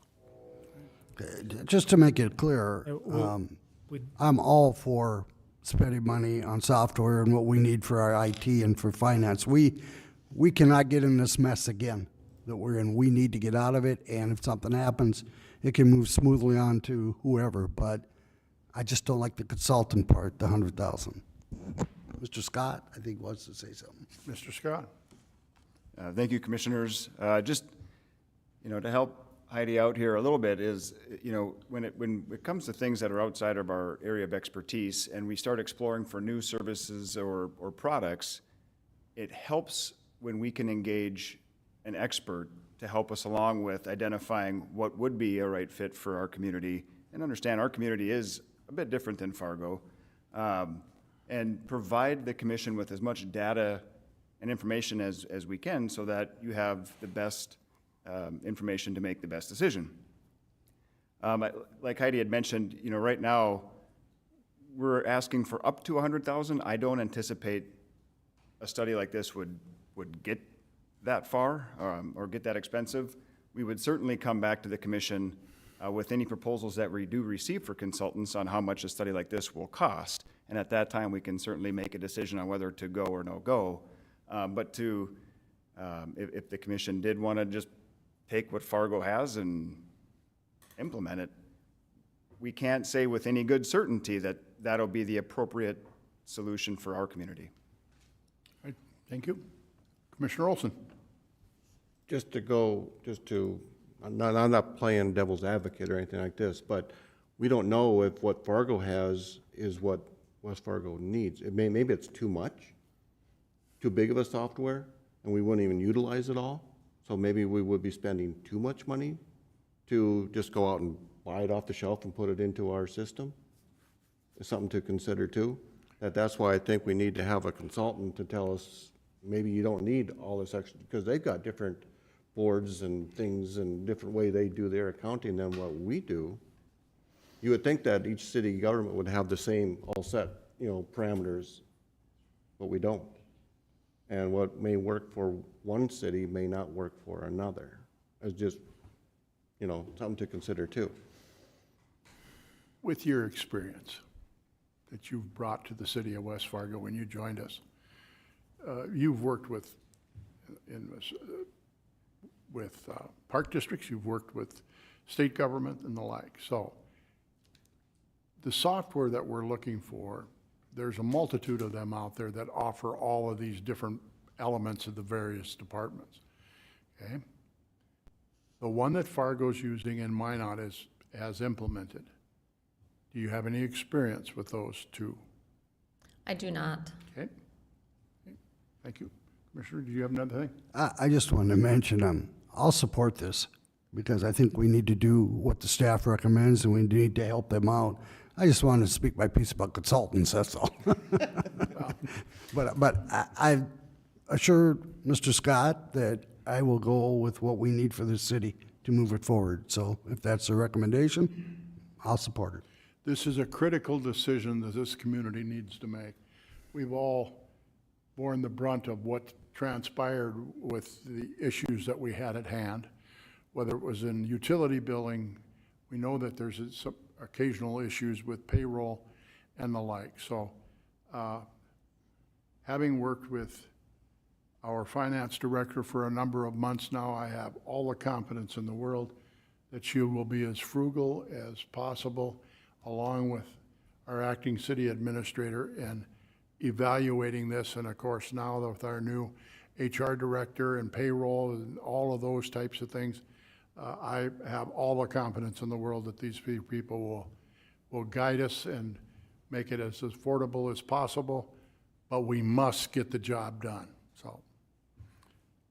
Speaker 8: Just to make it clear,
Speaker 9: we'd-
Speaker 8: I'm all for spending money on software and what we need for our IT and for finance. We cannot get in this mess again that we're in. We need to get out of it, and if something happens, it can move smoothly on to whoever, but I just don't like the consultant part, the $100,000. Mr. Scott, I think, wants to say something.
Speaker 1: Mr. Scott?
Speaker 13: Thank you, Commissioners. Just, to help Heidi out here a little bit is, when it comes to things that are outside of our area of expertise and we start exploring for new services or products, it helps when we can engage an expert to help us along with identifying what would be a right fit for our community and understand our community is a bit different than Fargo, and provide the commission with as much data and information as we can so that you have the best information to make the best decision. Like Heidi had mentioned, right now we're asking for up to 100,000. I don't anticipate a study like this would get that far or get that expensive. We would certainly come back to the commission with any proposals that we do receive for consultants on how much a study like this will cost. And at that time, we can certainly make a decision on whether to go or no go. But if the commission did want to just take what Fargo has and implement it, we can't say with any good certainty that that'll be the appropriate solution for our community.
Speaker 1: All right, thank you. Commissioner Olson?
Speaker 5: I'm not playing devil's advocate or anything like this, but we don't know if what Fargo has is what West Fargo needs. Maybe it's too much, too big of a software, and we wouldn't even utilize it all. So maybe we would be spending too much money to just go out and buy it off the shelf and put it into our system. It's something to consider too. That's why I think we need to have a consultant to tell us maybe you don't need all this extra, because they've got different boards and things and different way they do their accounting than what we do. You would think that each city government would have the same all set, parameters, but we don't. And what may work for one city may not work for another. It's just, something to consider too.
Speaker 1: With your experience, that you've brought to the city of West Fargo when you joined us. You've worked with park districts, you've worked with state government and the like. So the software that we're looking for, there's a multitude of them out there that offer all of these different elements of the various departments, okay? The one that Fargo's using and Minot has implemented, do you have any experience with those two?
Speaker 12: I do not.
Speaker 1: Okay. Thank you. Commissioner, do you have another thing?
Speaker 8: I just wanted to mention, I'll support this because I think we need to do what the staff recommends and we need to help them out. I just wanted to speak my piece about consultants, that's all. But I assured Mr. Scott that I will go with what we need for the city to move it forward. So if that's a recommendation, I'll support it.
Speaker 1: This is a critical decision that this community needs to make. We've all borne the brunt of what transpired with the issues that we had at hand, whether it was in utility billing. We know that there's some occasional issues with payroll and the like. So having worked with our finance director for a number of months now, I have all the confidence in the world that she will be as frugal as possible, along with our acting city administrator, in evaluating this. And of course, now with our new HR director and payroll and all of those types of things, I have all the confidence in the world that these people will guide us and make it as affordable as possible, but we must get the job done. So,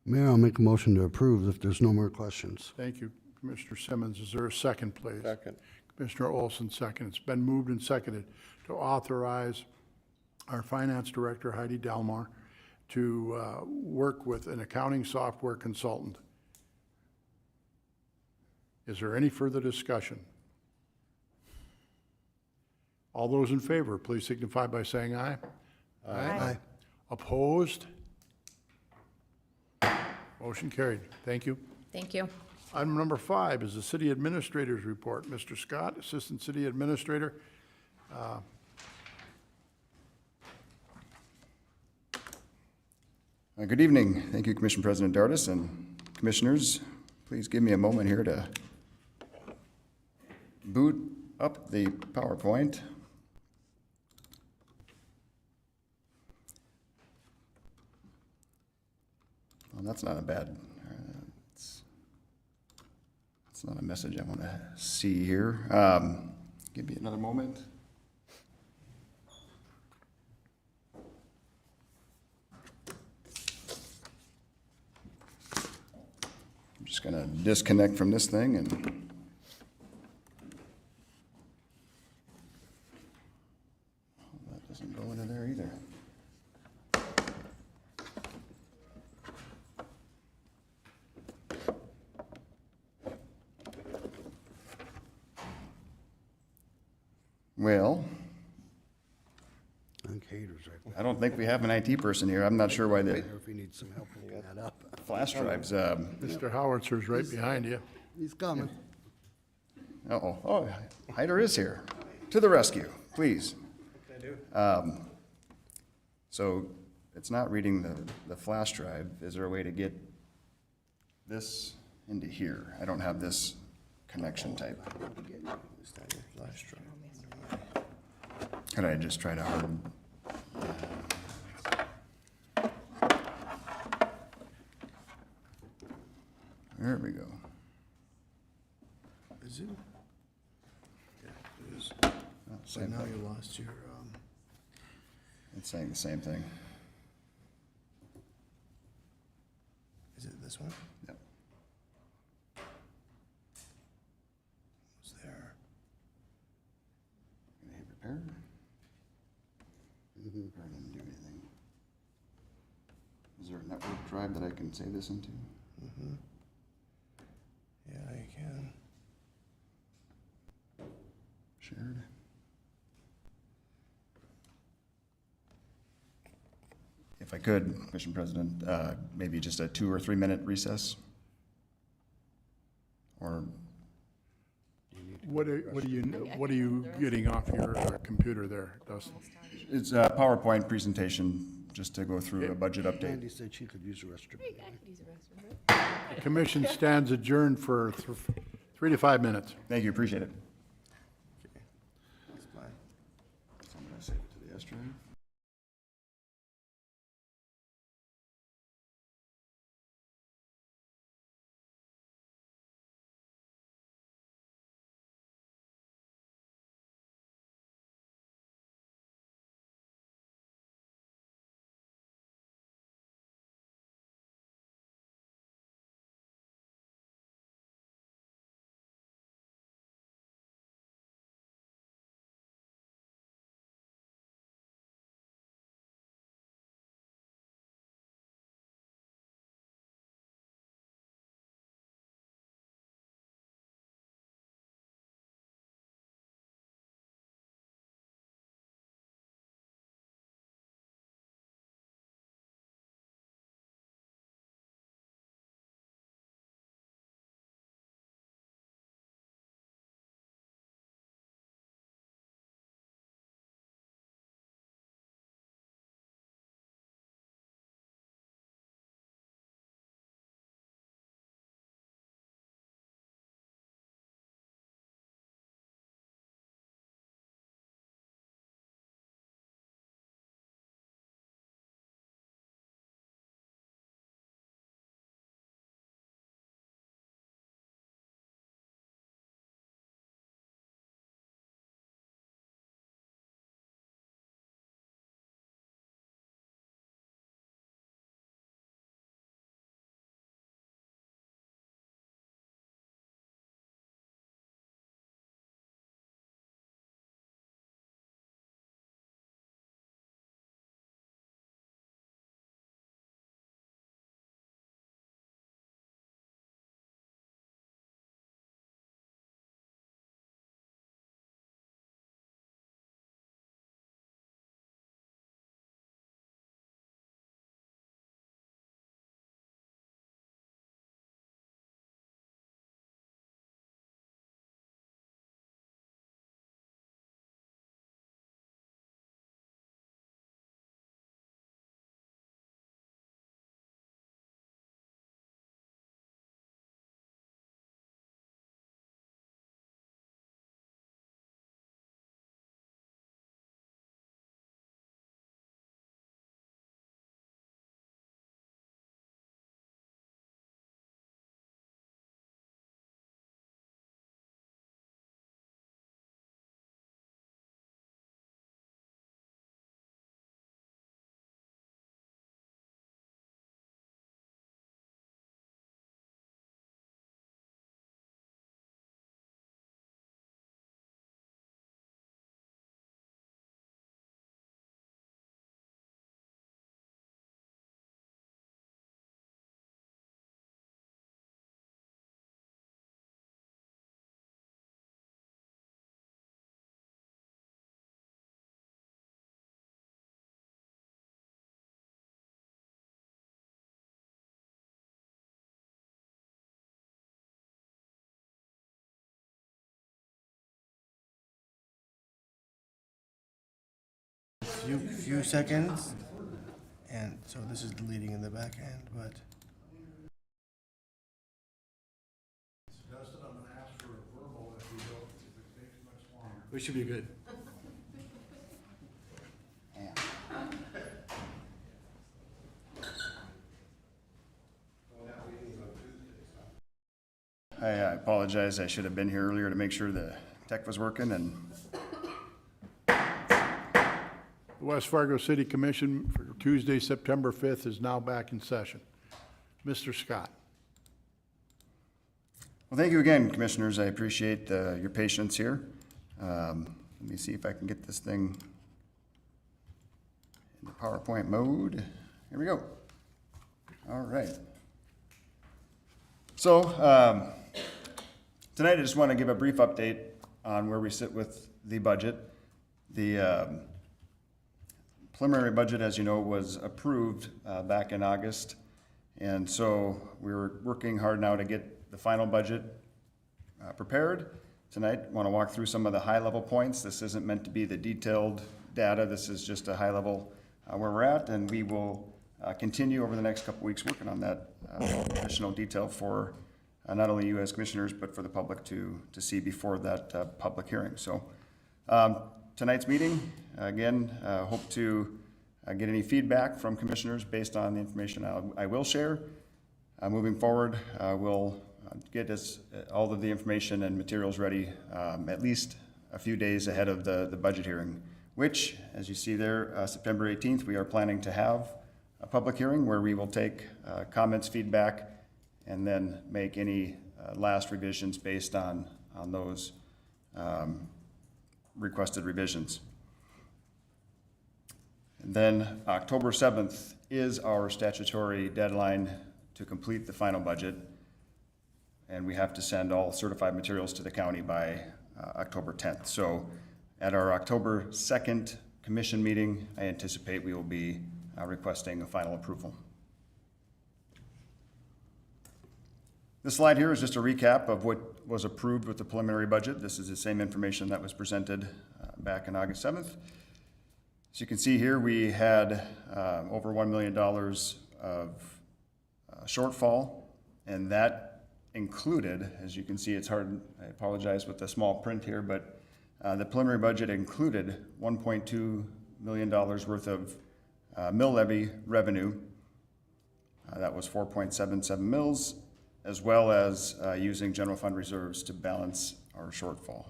Speaker 8: Mayor, I'll make a motion to approve if there's no more questions.
Speaker 1: thank you, Commissioner Simmons. Is there a second, please?
Speaker 5: Second.
Speaker 1: Commissioner Olson, second. It's been moved and seconded to authorize our finance director, Heidi Delmar, to work with an accounting software consultant. Is there any further discussion? All those in favor, please signify by saying aye.
Speaker 8: Aye.
Speaker 1: Opposed? Motion carried. Thank you.
Speaker 12: Thank you.
Speaker 1: Item number 5 is the city administrator's report. Mr. Scott, Assistant City Administrator.
Speaker 13: Good evening. Thank you, Commission President Dardis and Commissioners. Please give me a moment here to boot up the PowerPoint. Well, that's not a bad, it's not a message I want to see here. Give me another moment. I'm just going to disconnect from this thing and that doesn't go into there either. Well,
Speaker 8: I think Hader's right there.
Speaker 13: I don't think we have an IT person here. I'm not sure why the
Speaker 8: Or if he needs some help looking that up.
Speaker 13: flash drives,
Speaker 1: Mr. Howitzer's right behind you.
Speaker 8: He's coming.
Speaker 13: uh-oh, oh, Hyder is here. To the rescue, please. So it's not reading the flash drive. Is there a way to get this into here? I don't have this connection type. Could I just try to harden? There we go.
Speaker 8: Is it? Yeah, it is.
Speaker 13: Oh,
Speaker 8: So
Speaker 13: same
Speaker 8: now
Speaker 13: thing.
Speaker 8: you lost your,
Speaker 13: It's saying the same thing.
Speaker 8: is it this one?
Speaker 13: Yep.
Speaker 8: It's there.
Speaker 13: Gonna hit repair. Repair didn't do anything. Is there a network drive that I can save this into?
Speaker 8: Yeah, you can.
Speaker 13: Shared. If I could, Commission President, maybe just a 2 or 3 minute recess? Or
Speaker 1: what are you getting off your computer there, Dustin?
Speaker 13: It's a PowerPoint presentation, just to go through a budget update.
Speaker 8: Andy said she could use the restroom.
Speaker 1: The commission stands adjourned for 3 to 5 minutes.
Speaker 13: Thank you, appreciate it. That's fine. So I'm gonna save it to the S drive.
Speaker 14: Few seconds, and so this is deleting in the back end, but.
Speaker 1: We should be good.
Speaker 13: I apologize, I should have been here earlier to make sure the tech was working, and
Speaker 1: The West Fargo City Commission for Tuesday, September 5th is now back in session. Mr. Scott.
Speaker 13: well, thank you again, commissioners. I appreciate your patience here. Let me see if I can get this thing in the PowerPoint mode. Here we go. All right. So tonight I just want to give a brief update on where we sit with the budget. The preliminary budget, as you know, was approved back in August. And so we're working hard now to get the final budget prepared tonight. Want to walk through some of the high-level points. This isn't meant to be the detailed data. This is just a high level where we're at, and we will continue over the next couple weeks working on that additional detail for not only you as commissioners, but for the public to see before that public hearing. So tonight's meeting, again, hope to get any feedback from commissioners based on the information I will share. Moving forward, we'll get all of the information and materials ready at least a few days ahead of the budget hearing, which, as you see there, September 18th, we are planning to have a public hearing where we will take comments, feedback, and then make any last revisions based on those requested revisions. And then October 7th is our statutory deadline to complete the final budget, and we have to send all certified materials to the county by October 10th. So at our October 2nd commission meeting, I anticipate we will be requesting a final approval. This slide here is just a recap of what was approved with the preliminary budget. This is the same information that was presented back on August 7th. As you can see here, we had over $1 million of shortfall, and that included, as you can see, it's hard, I apologize with the small print here, but the preliminary budget included $1.2 million worth of mill levy revenue. That was 4.77 mills, as well as using general fund reserves to balance our shortfall.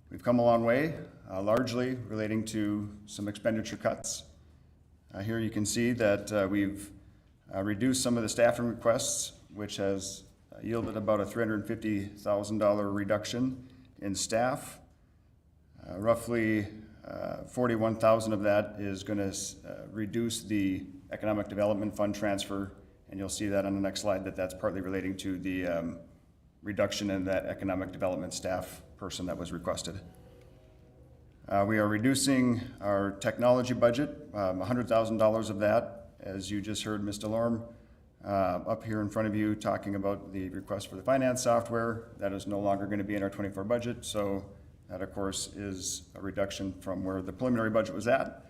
Speaker 13: We've come a long way, largely relating to some expenditure cuts. Here you can see that we've reduced some of the staffing requests, which has yielded about a $350,000 reduction in staff. Roughly 41,000 of that is going to reduce the economic development fund transfer, and you'll see that on the next slide that that's partly relating to the reduction in that economic development staff person that was requested. We are reducing our technology budget, $100,000 of that, as you just heard Ms. DeLorme up here in front of you talking about the request for the finance software. That is no longer going to be in our 24 budget, so that of course is a reduction from where the preliminary budget was at.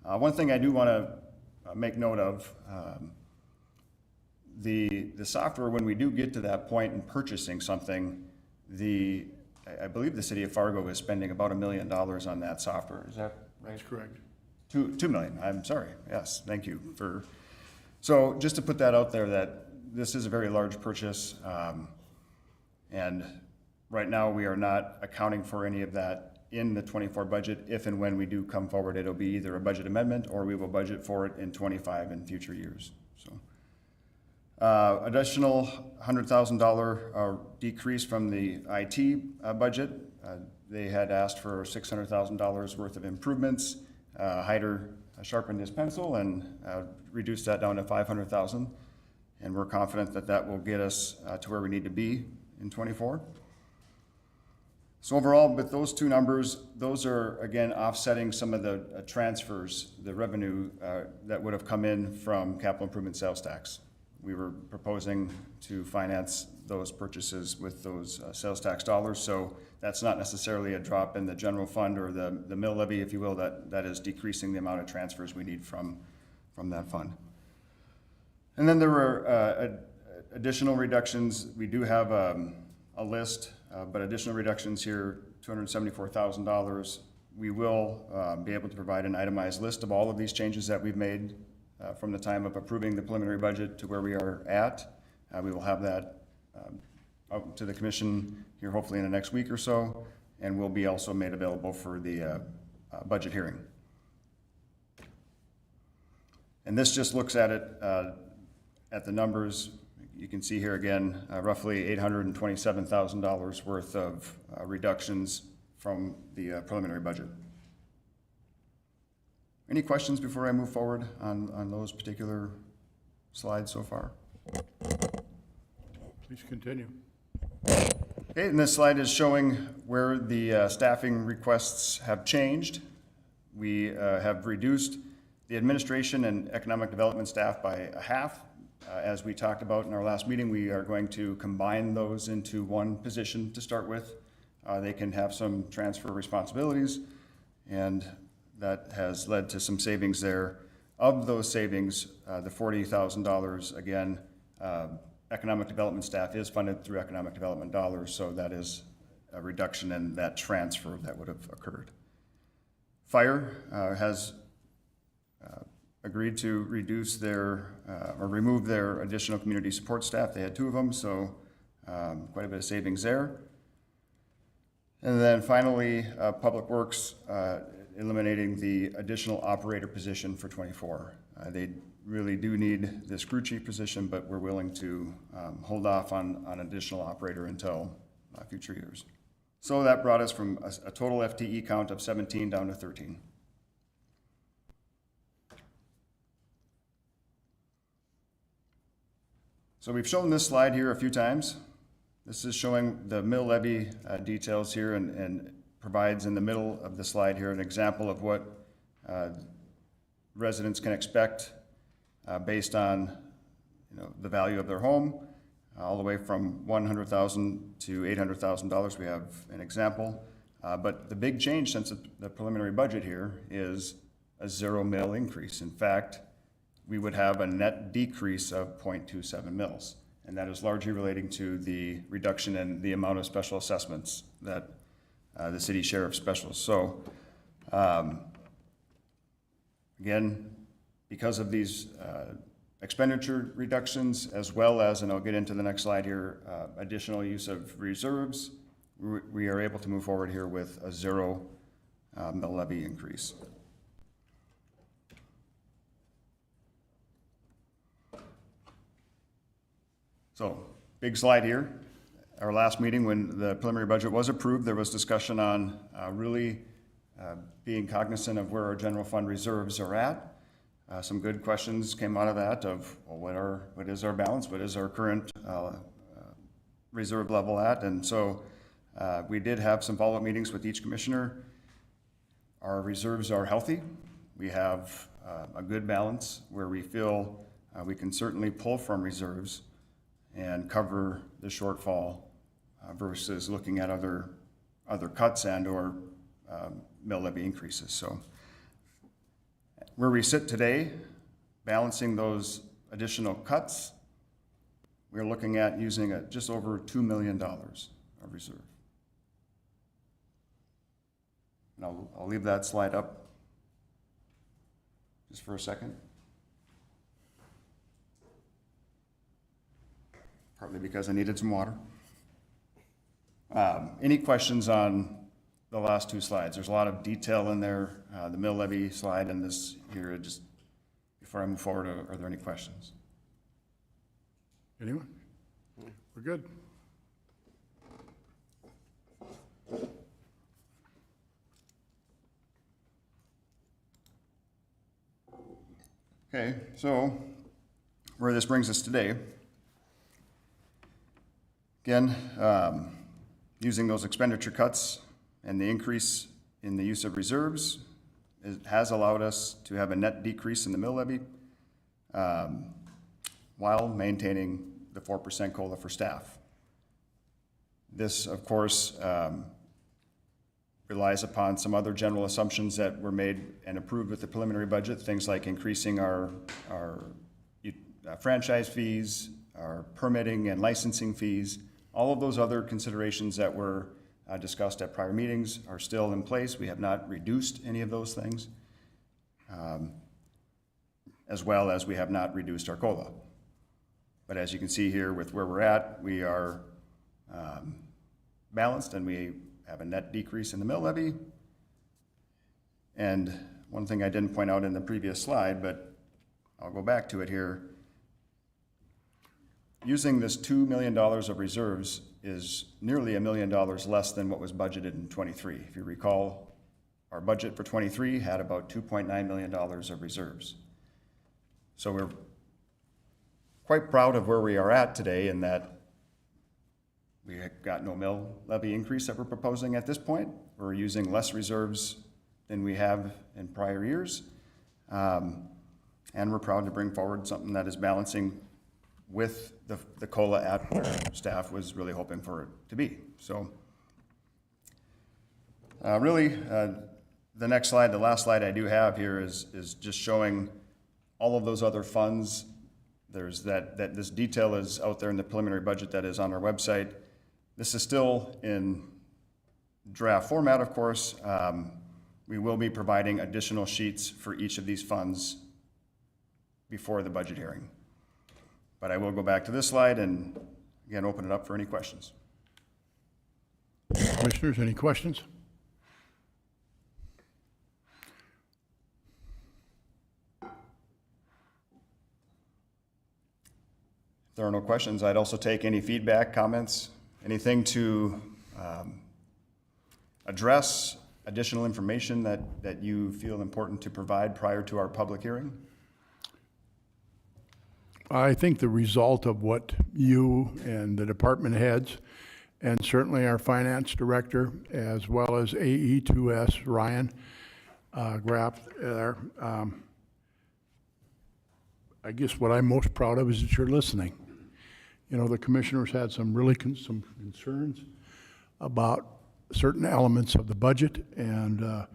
Speaker 13: One thing I do want to make note of, the software, when we do get to that point in purchasing something, I believe the city of Fargo is spending about $1 million on that software. Is that right?
Speaker 1: That's correct.
Speaker 13: 2 million, I'm sorry. Yes, thank you for, so just to put that out there that this is a very large purchase. And right now we are not accounting for any of that in the 24 budget. If and when we do come forward, it'll be either a budget amendment or we will budget for it in 25 and future years. So additional $100,000 decrease from the IT budget. They had asked for $600,000 worth of improvements. Hyder sharpened his pencil and reduced that down to $500,000. And we're confident that that will get us to where we need to be in 24. So overall, with those two numbers, those are, again, offsetting some of the transfers, the revenue that would have come in from capital improvement sales tax. We were proposing to finance those purchases with those sales tax dollars, so that's not necessarily a drop in the general fund or the mill levy, if you will. That is decreasing the amount of transfers we need from that fund. And then there were additional reductions. We do have a list, but additional reductions here, $274,000. We will be able to provide an itemized list of all of these changes that we've made from the time of approving the preliminary budget to where we are at. We will have that out to the commission here hopefully in the next week or so, and will be also made available for the budget hearing. And this just looks at it, at the numbers. You can see here again, roughly $827,000 worth of reductions from the preliminary budget. Any questions before I move forward on those particular slides so far?
Speaker 1: Please continue.
Speaker 13: Okay, and this slide is showing where the staffing requests have changed. We have reduced the administration and economic development staff by a half. As we talked about in our last meeting, we are going to combine those into one position to start with. They can have some transfer responsibilities, and that has led to some savings there. Of those savings, the $40,000, again, economic development staff is funded through economic development dollars, so that is a reduction in that transfer that would have occurred. Fire has agreed to reduce their, or remove their additional community support staff. They had 2 of them, so quite a bit of savings there. And then finally, Public Works, eliminating the additional operator position for 24. They really do need this crew chief position, but we're willing to hold off on additional operator until future years. So that brought us from a total FTE count of 17 down to 13. So we've shown this slide here a few times. This is showing the mill levy details here, and provides in the middle of the slide here an example of what residents can expect based on the value of their home, all the way from $100,000 to $800,000. We have an example, but the big change since the preliminary budget here is a 0 mil increase. In fact, we would have a net decrease of 0.27 mils, and that is largely relating to the reduction in the amount of special assessments that the city share of specials. So again, because of these expenditure reductions, as well as, and I'll get into the next slide here, additional use of reserves, we are able to move forward here with a 0 mill levy increase. So, big slide here. Our last meeting, when the preliminary budget was approved, there was discussion on really being cognizant of where our general fund reserves are at. Some good questions came out of that of, well, what is our balance? What is our current reserve level at? And so we did have some follow-up meetings with each commissioner. Our reserves are healthy. We have a good balance where we feel we can certainly pull from reserves and cover the shortfall versus looking at other cuts and or mill levy increases. So where we sit today, balancing those additional cuts, we're looking at using just over $2 million of reserve. And I'll leave that slide up just for a second. Partly because I needed some water. Any questions on the last 2 slides? There's a lot of detail in there, the mill levy slide and this here. Just before I move forward, are there any questions?
Speaker 1: Anyone? We're good.
Speaker 13: Okay, so where this brings us today. Again, using those expenditure cuts and the increase in the use of reserves, it has allowed us to have a net decrease in the mill levy while maintaining the 4% COLA for staff. This, of course, relies upon some other general assumptions that were made and approved with the preliminary budget, things like increasing our franchise fees, our permitting and licensing fees. All of those other considerations that were discussed at prior meetings are still in place. We have not reduced any of those things, as well as we have not reduced our COLA. But as you can see here with where we're at, we are balanced and we have a net decrease in the mill levy. And one thing I didn't point out in the previous slide, but I'll go back to it here. Using this $2 million of reserves is nearly $1 million less than what was budgeted in 23. If you recall, our budget for 23 had about $2.9 million of reserves. So we're quite proud of where we are at today in that we have got no mill levy increase that we're proposing at this point. We're using less reserves than we have in prior years. And we're proud to bring forward something that is balancing with the COLA at where staff was really hoping for it to be. So the next slide, the last slide I do have here is just showing all of those other funds. There's that this detail is out there in the preliminary budget that is on our website. This is still in draft format, of course. We will be providing additional sheets for each of these funds before the budget hearing. But I will go back to this slide and again, open it up for any questions.
Speaker 1: Commissioners, any questions?
Speaker 13: If there are no questions, I'd also take any feedback, comments, anything to address, additional information that you feel important to provide prior to our public hearing.
Speaker 1: I think the result of what you and the department heads, and certainly our finance director, as well as AE2S, Ryan Graff there, I guess what I'm most proud of is that you're listening. You know, the commissioners had some some concerns about certain elements of the budget, and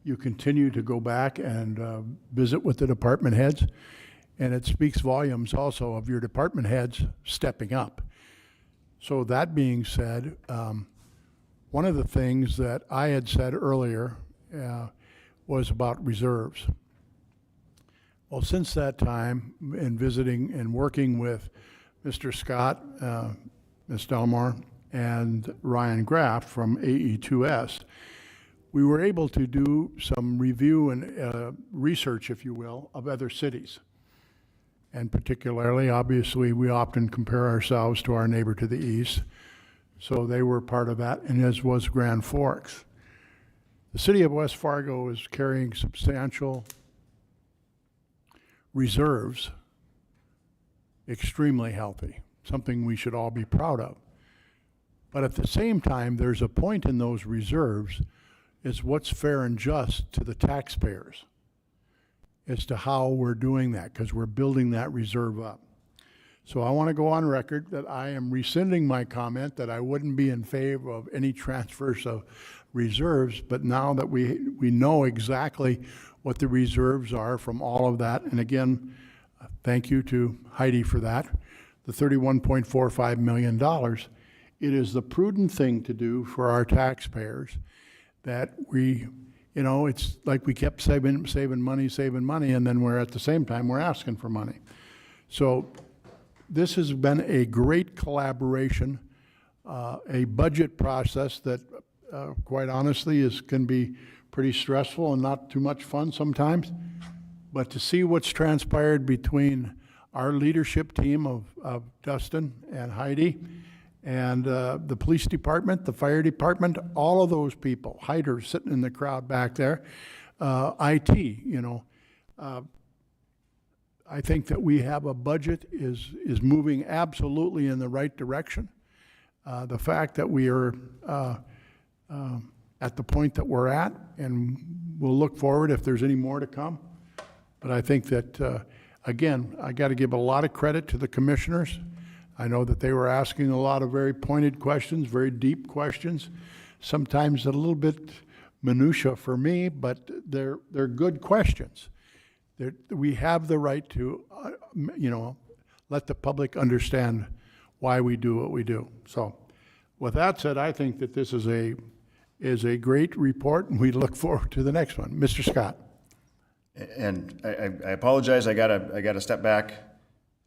Speaker 1: you continue to go back and visit with the department heads. And it speaks volumes also of your department heads stepping up. So that being said, one of the things that I had said earlier was about reserves. Well, since that time, in visiting and working with Mr. Scott, Ms. Delmar, and Ryan Graff from AE2S, we were able to do some review and research, if you will, of other cities. And particularly, obviously, we often compare ourselves to our neighbor to the east. So they were part of that, and as was Grand Forks. The city of West Fargo is carrying substantial reserves, extremely healthy, something we should all be proud of. But at the same time, there's a point in those reserves is what's fair and just to the taxpayers as to how we're doing that, because we're building that reserve up. So I want to go on record that I am rescinding my comment that I wouldn't be in favor of any transfers of reserves, but now that we know exactly what the reserves are from all of that, and again, thank you to Heidi for that, the $31.45 million, it is the prudent thing to do for our taxpayers that we, you know, it's like we kept saving money, and then we're at the same time, we're asking for money. So this has been a great collaboration, a budget process that, quite honestly, can be pretty stressful and not too much fun sometimes. But to see what's transpired between our leadership team of Dustin and Heidi, and the police department, the fire department, all of those people, Hyder sitting in the crowd back there, IT, you know, I think that we have a budget is moving absolutely in the right direction. The fact that we are at the point that we're at, and we'll look forward if there's any more to come. But I think that, again, I got to give a lot of credit to the commissioners. I know that they were asking a lot of very pointed questions, very deep questions, sometimes a little bit minutia for me, but they're good questions. We have the right to, you know, let the public understand why we do what we do. So with that said, I think that this is a great report, and we look forward to the next one. Mr. Scott.
Speaker 13: And I apologize, I gotta step back.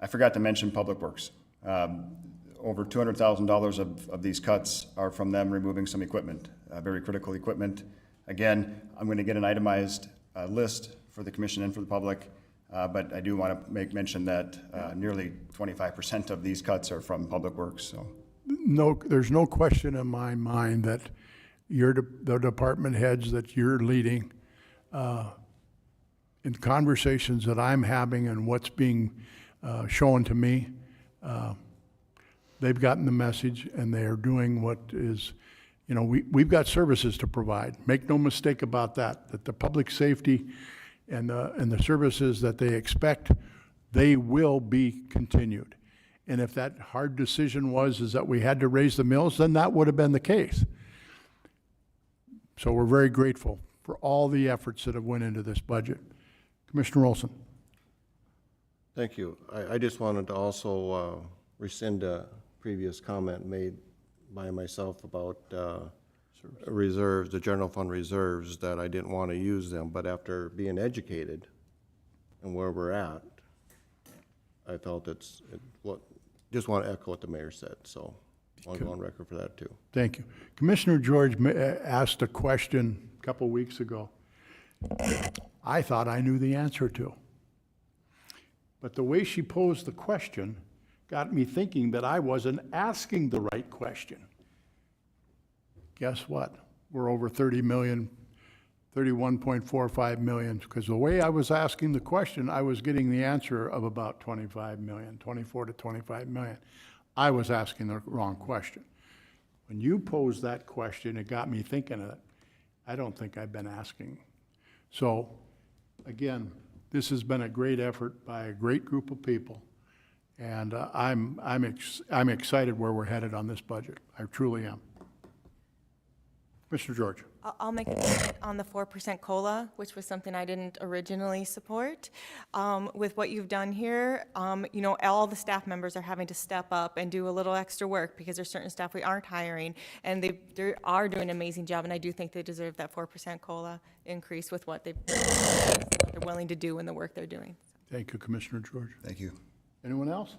Speaker 13: I forgot to mention Public Works. Over $200,000 of these cuts are from them removing some equipment, very critical equipment. Again, I'm going to get an itemized list for the commission and for the public, but I do want to make mention that nearly 25% of these cuts are from Public Works. So,
Speaker 1: no, there's no question in my mind that the department heads that you're leading, in conversations that I'm having and what's being shown to me, they've gotten the message, and they are doing what is, you know, we've got services to provide. Make no mistake about that, that the public safety and the services that they expect, they will be continued. And if that hard decision is that we had to raise the mills, then that would have been the case. So we're very grateful for all the efforts that have went into this budget. Commissioner Olson.
Speaker 5: Thank you. I just wanted to also rescind a previous comment made by myself about reserves, the general fund reserves, that I didn't want to use them, but after being educated and where we're at, I felt just want to echo what the mayor said, so I'll go on record for that too.
Speaker 1: Thank you. Commissioner George asked a question a couple weeks ago. I thought I knew the answer to. But the way she posed the question got me thinking that I wasn't asking the right question. Guess what? We're over 30 million, 31.45 million, because the way I was asking the question, I was getting the answer of about 25 million, 24 to 25 million. I was asking the wrong question. When you posed that question, it got me thinking of it. I don't think I've been asking. So, again, this has been a great effort by a great group of people, and I'm excited where we're headed on this budget. I truly am. Mr. George.
Speaker 3: I'll make a comment on the 4% COLA, which was something I didn't originally support. With what you've done here, you know, all the staff members are having to step up and do a little extra work because there's certain staff we aren't hiring, and they are doing an amazing job, and I do think they deserve that 4% COLA increase with what they're willing to do and the work they're doing.
Speaker 1: Thank you, Commissioner George.
Speaker 13: Thank you.
Speaker 1: Anyone else?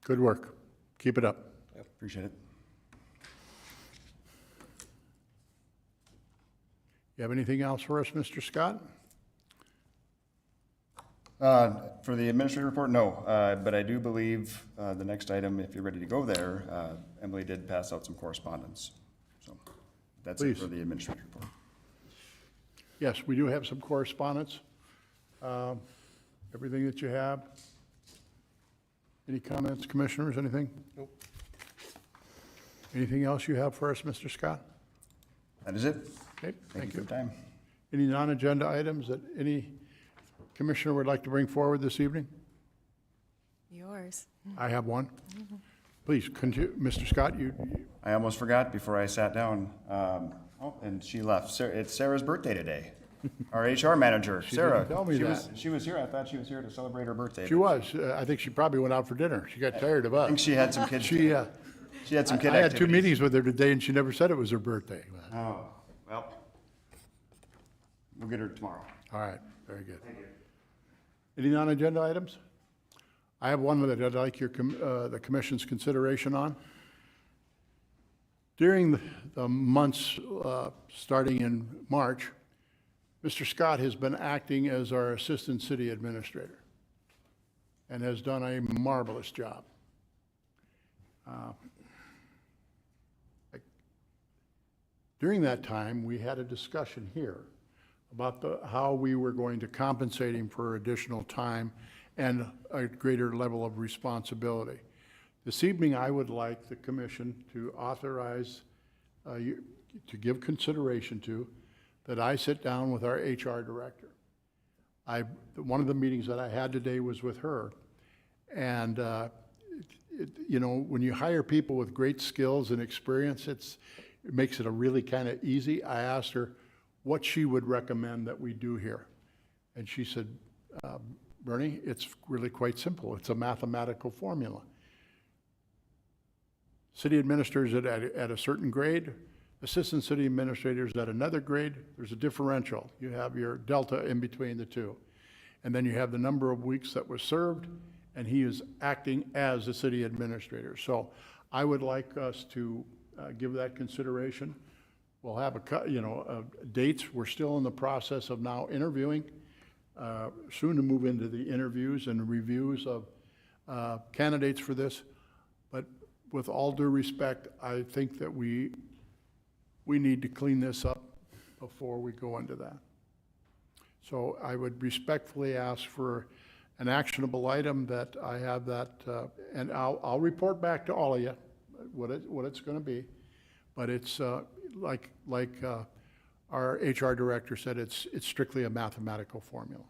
Speaker 1: Good work. Keep it up.
Speaker 13: Yep, appreciate it.
Speaker 1: You have anything else for us, Mr. Scott?
Speaker 13: For the administrative report, no, but I do believe the next item, if you're ready to go there, Emily did pass out some correspondence. So that's it
Speaker 1: Please.
Speaker 13: for the administrative report.
Speaker 1: Yes, we do have some correspondence. Everything that you have. Any comments, commissioners, anything?
Speaker 13: Nope.
Speaker 1: Anything else you have for us, Mr. Scott?
Speaker 13: That is it.
Speaker 1: Okay,
Speaker 13: Thank you for your time.
Speaker 1: Any non-agenda items that any commissioner would like to bring forward this evening?
Speaker 3: Yours.
Speaker 1: I have one. Please, continue. Mr. Scott, you.
Speaker 13: I almost forgot before I sat down. Oh, and she left. It's Sarah's birthday today. Our HR manager, Sarah.
Speaker 1: didn't tell me
Speaker 13: She was here. I thought she was here to celebrate her birthday.
Speaker 1: She was. I think she probably went out for dinner. She got tired of us.
Speaker 13: I think she had some kids.
Speaker 1: She
Speaker 13: had some kid
Speaker 1: I had two
Speaker 13: activities.
Speaker 1: meetings with her today, and she never said it was her birthday.
Speaker 13: Oh, well, we'll get her tomorrow.
Speaker 1: All right, very good. Any non-agenda items? I have one that I'd like the commission's consideration on. During the months starting in March, Mr. Scott has been acting as our assistant city administrator and has done a marvelous job. During that time, we had a discussion here about how we were going to compensate him for additional time and a greater level of responsibility. This evening, I would like the commission to authorize, to give consideration to, that I sit down with our HR director. One of the meetings that I had today was with her, and you know, when you hire people with great skills and experience, it makes it a really kind of easy. I asked her what she would recommend that we do here, and she said, Bernie, it's really quite simple. It's a mathematical formula. City administrators at a certain grade, assistant city administrators at another grade, there's a differential. You have your delta in between the two. And then you have the number of weeks that was served, and he is acting as a city administrator. So I would like us to give that consideration. We'll have dates. We're still in the process of now interviewing, soon to move into the interviews and reviews of candidates for this. But with all due respect, I think that we need to clean this up before we go into that. So I would respectfully ask for an actionable item that I have that, and I'll report back to all of you what it's going to be. But it's like our HR director said, it's strictly a mathematical formula.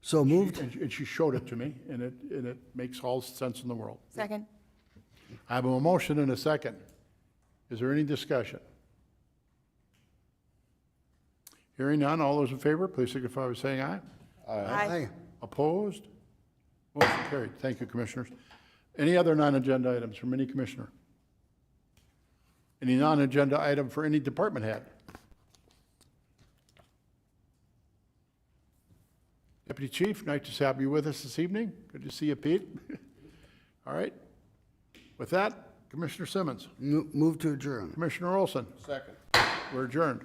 Speaker 8: So moved.
Speaker 1: And she showed it to me, and it makes all sense in the world.
Speaker 3: Second?
Speaker 1: I have a motion and a second. Is there any discussion? Hearing none, all those in favor, please signify by saying aye.
Speaker 3: Aye.
Speaker 1: Opposed? Motion carried. Thank you, Commissioners. Any other non-agenda items from any commissioner? Any non-agenda item for any department head? Deputy Chief, nice to have you with us this evening. Good to see you, Pete. All right. With that, Commissioner Simmons.
Speaker 8: Move to adjourn.
Speaker 1: Commissioner Olson.
Speaker 5: Second.
Speaker 1: We're adjourned.